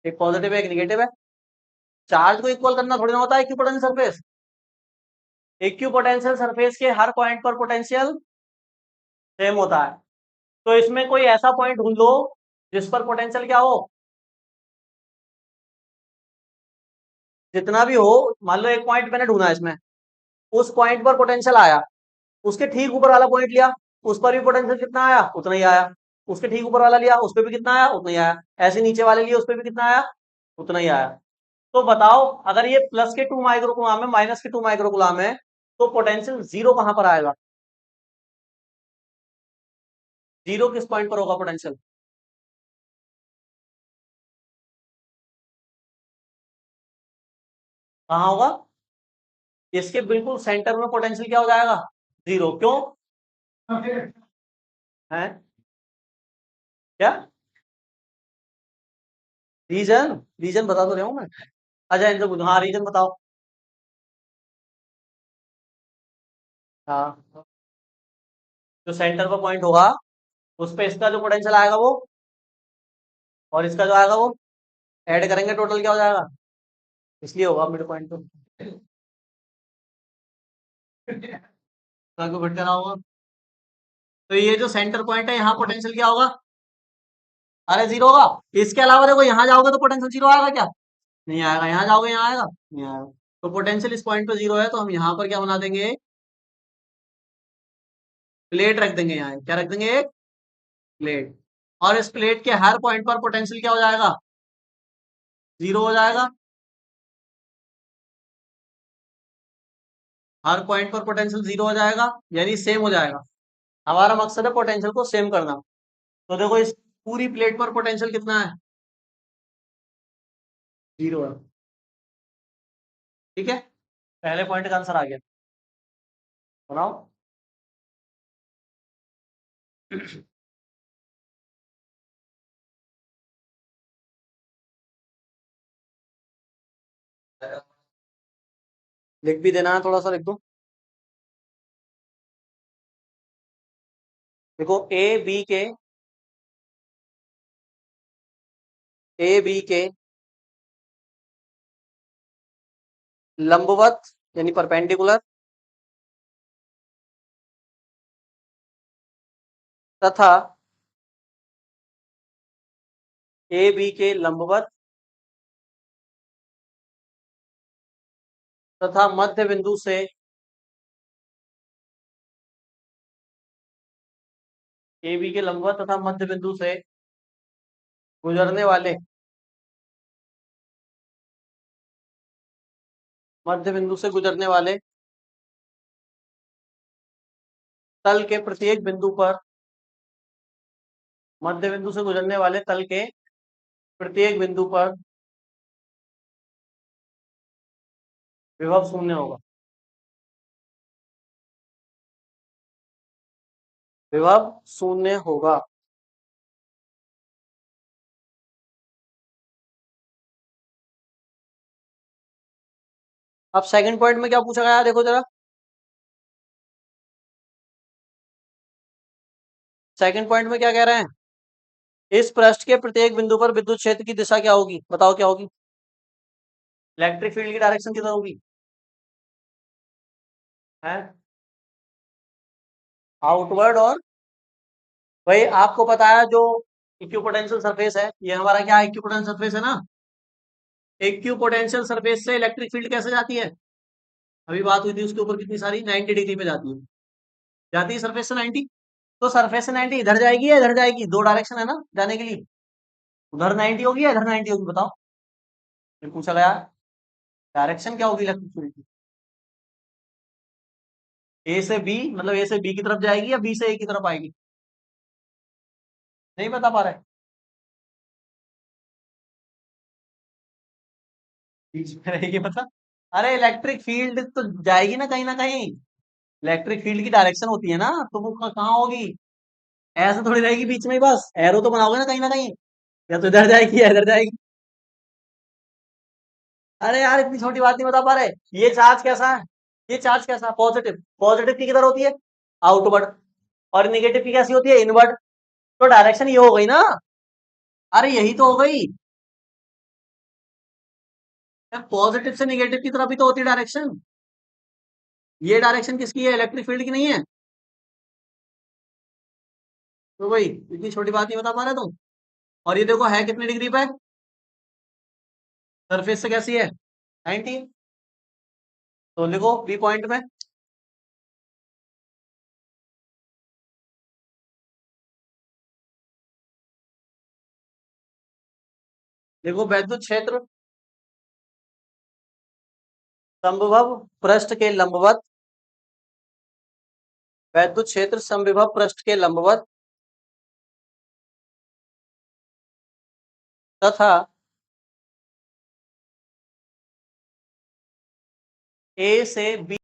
एक पॉजिटिव है एक निगेटिव है। चार्ज को इक्वल करना थोड़ी ना होता है इक्विपोटेंशियल सरफेस। इक्विपोटेंशियल सरफेस के हर पॉइंट पर पोटेंशियल सेम होता है। तो इसमें कोई ऐसा पॉइंट ढूंढ लो जिस पर पोटेंशियल क्या हो, जितना भी हो। मान लो एक पॉइंट मैंने ढूंढा इसमें, उस पॉइंट पर पोटेंशियल आया, उसके ठीक ऊपर वाला पॉइंट लिया, उस पर भी पोटेंशियल कितना आया? उतना ही आया। उसके ठीक ऊपर वाला लिया, उस पर भी कितना आया? उतना ही आया। ऐसे नीचे वाले लिए, उस पर भी कितना आया? उतना ही आया। तो बताओ, अगर ये प्लस के 2 माइक्रोकुलाम है, माइनस के 2 माइक्रोकुलाम है, तो पोटेंशियल जीरो कहां पर आएगा? जीरो किस पॉइंट पर होगा पोटेंशियल? कहां होगा? इसके बिल्कुल सेंटर में पोटेंशियल क्या हो जाएगा? जीरो। क्यों है? क्या रीजन? रीजन बता तो रहा हूं मैं। अच्छा इनसे पूछो, हाँ रीजन बताओ। हाँ, जो सेंटर पर पॉइंट होगा उस पे इसका जो पोटेंशियल आएगा वो, और इसका जो आएगा वो, ऐड करेंगे टोटल क्या हो जाएगा? इसलिए होगा मिड पॉइंट तो। को घट करना होगा। तो ये जो सेंटर पॉइंट है यहाँ पोटेंशियल क्या होगा? अरे जीरो होगा। इसके अलावा देखो, यहाँ जाओगे तो पोटेंशियल जीरो आएगा क्या? नहीं आएगा। यहाँ जाओगे यहाँ आएगा? नहीं आएगा। तो पोटेंशियल इस पॉइंट पे जीरो है, तो हम यहाँ पर क्या बना देंगे? प्लेट रख देंगे। यहाँ क्या रख देंगे? एक प्लेट। और इस प्लेट के हर पॉइंट पर पोटेंशियल क्या हो जाएगा? जीरो हो जाएगा। हर पॉइंट पर पोटेंशियल जीरो हो जाएगा, यानी सेम हो जाएगा। हमारा मकसद है पोटेंशियल को सेम करना। तो देखो, इस पूरी प्लेट पर पोटेंशियल कितना है? जीरो है। ठीक है, पहले पॉइंट का आंसर आ गया। बनाओ। लिख भी देना है, थोड़ा सा लिख दो। देखो, ए बी के लंबवत यानी परपेंडिकुलर, तथा ए बी के लंबवत तथा मध्य बिंदु से ए बी के लंबवत तथा मध्य बिंदु से गुजरने वाले मध्य बिंदु से गुजरने वाले तल के प्रत्येक बिंदु पर मध्य बिंदु से गुजरने वाले तल के प्रत्येक बिंदु पर विभव शून्य होगा। विभव शून्य होगा। अब सेकंड पॉइंट में क्या पूछा गया है, देखो जरा। सेकंड पॉइंट में क्या कह रहे हैं? इस पृष्ठ के प्रत्येक बिंदु पर विद्युत क्षेत्र की दिशा क्या होगी? बताओ क्या होगी? इलेक्ट्रिक फील्ड की डायरेक्शन किधर होगी? है आउटवर्ड। और भाई आपको पता है, जो इक्विपोटेंशियल सरफेस है, ये हमारा क्या इक्विपोटेंशियल सरफेस है ना। इक्विपोटेंशियल सरफेस से इलेक्ट्रिक फील्ड कैसे जाती है? अभी बात हुई थी उसके ऊपर, कितनी सारी 90 डिग्री पे जाती है। जाती है सरफेस से 90। तो सरफेस से 90 इधर जाएगी या इधर जाएगी? दो डायरेक्शन है ना जाने के लिए। उधर 90 होगी या इधर 90 होगी? बताओ। ये पूछा गया, डायरेक्शन क्या होगी इलेक्ट्रिक फील्ड की? ए से बी, मतलब ए से बी की तरफ जाएगी या बी से ए की तरफ आएगी? नहीं बता पा रहे? बीच में रहेगी मतलब? अरे इलेक्ट्रिक फील्ड तो जाएगी ना कहीं ना कहीं। इलेक्ट्रिक फील्ड की डायरेक्शन होती है ना, तो वो कहाँ होगी? ऐसे थोड़ी रहेगी बीच में ही, बस एरो तो बनाओगे ना कहीं ना कहीं। या तो इधर जाएगी या इधर जाएगी। अरे यार, इतनी छोटी बात नहीं बता पा रहे? ये चार्ज कैसा है? ये चार्ज कैसा है? पॉजिटिव। पॉजिटिव की किधर होती है? आउटवर्ड। और नेगेटिव की कैसी होती है, इनवर्ट। तो डायरेक्शन ये हो गई ना, अरे यही तो हो गई, पॉजिटिव से नेगेटिव की तरफ ही तो होती है डायरेक्शन। ये डायरेक्शन किसकी है, इलेक्ट्रिक फील्ड की नहीं है। तो भाई इतनी छोटी बात नहीं बता पा रहे तुम। और ये देखो है कितनी डिग्री पे, सरफेस से कैसी है, 90। तो लिखो बी पॉइंट में। देखो वैद्युत क्षेत्र समविभव पृष्ठ के लंबवत, वैद्युत क्षेत्र समविभव पृष्ठ के लंबवत तथा ए से बी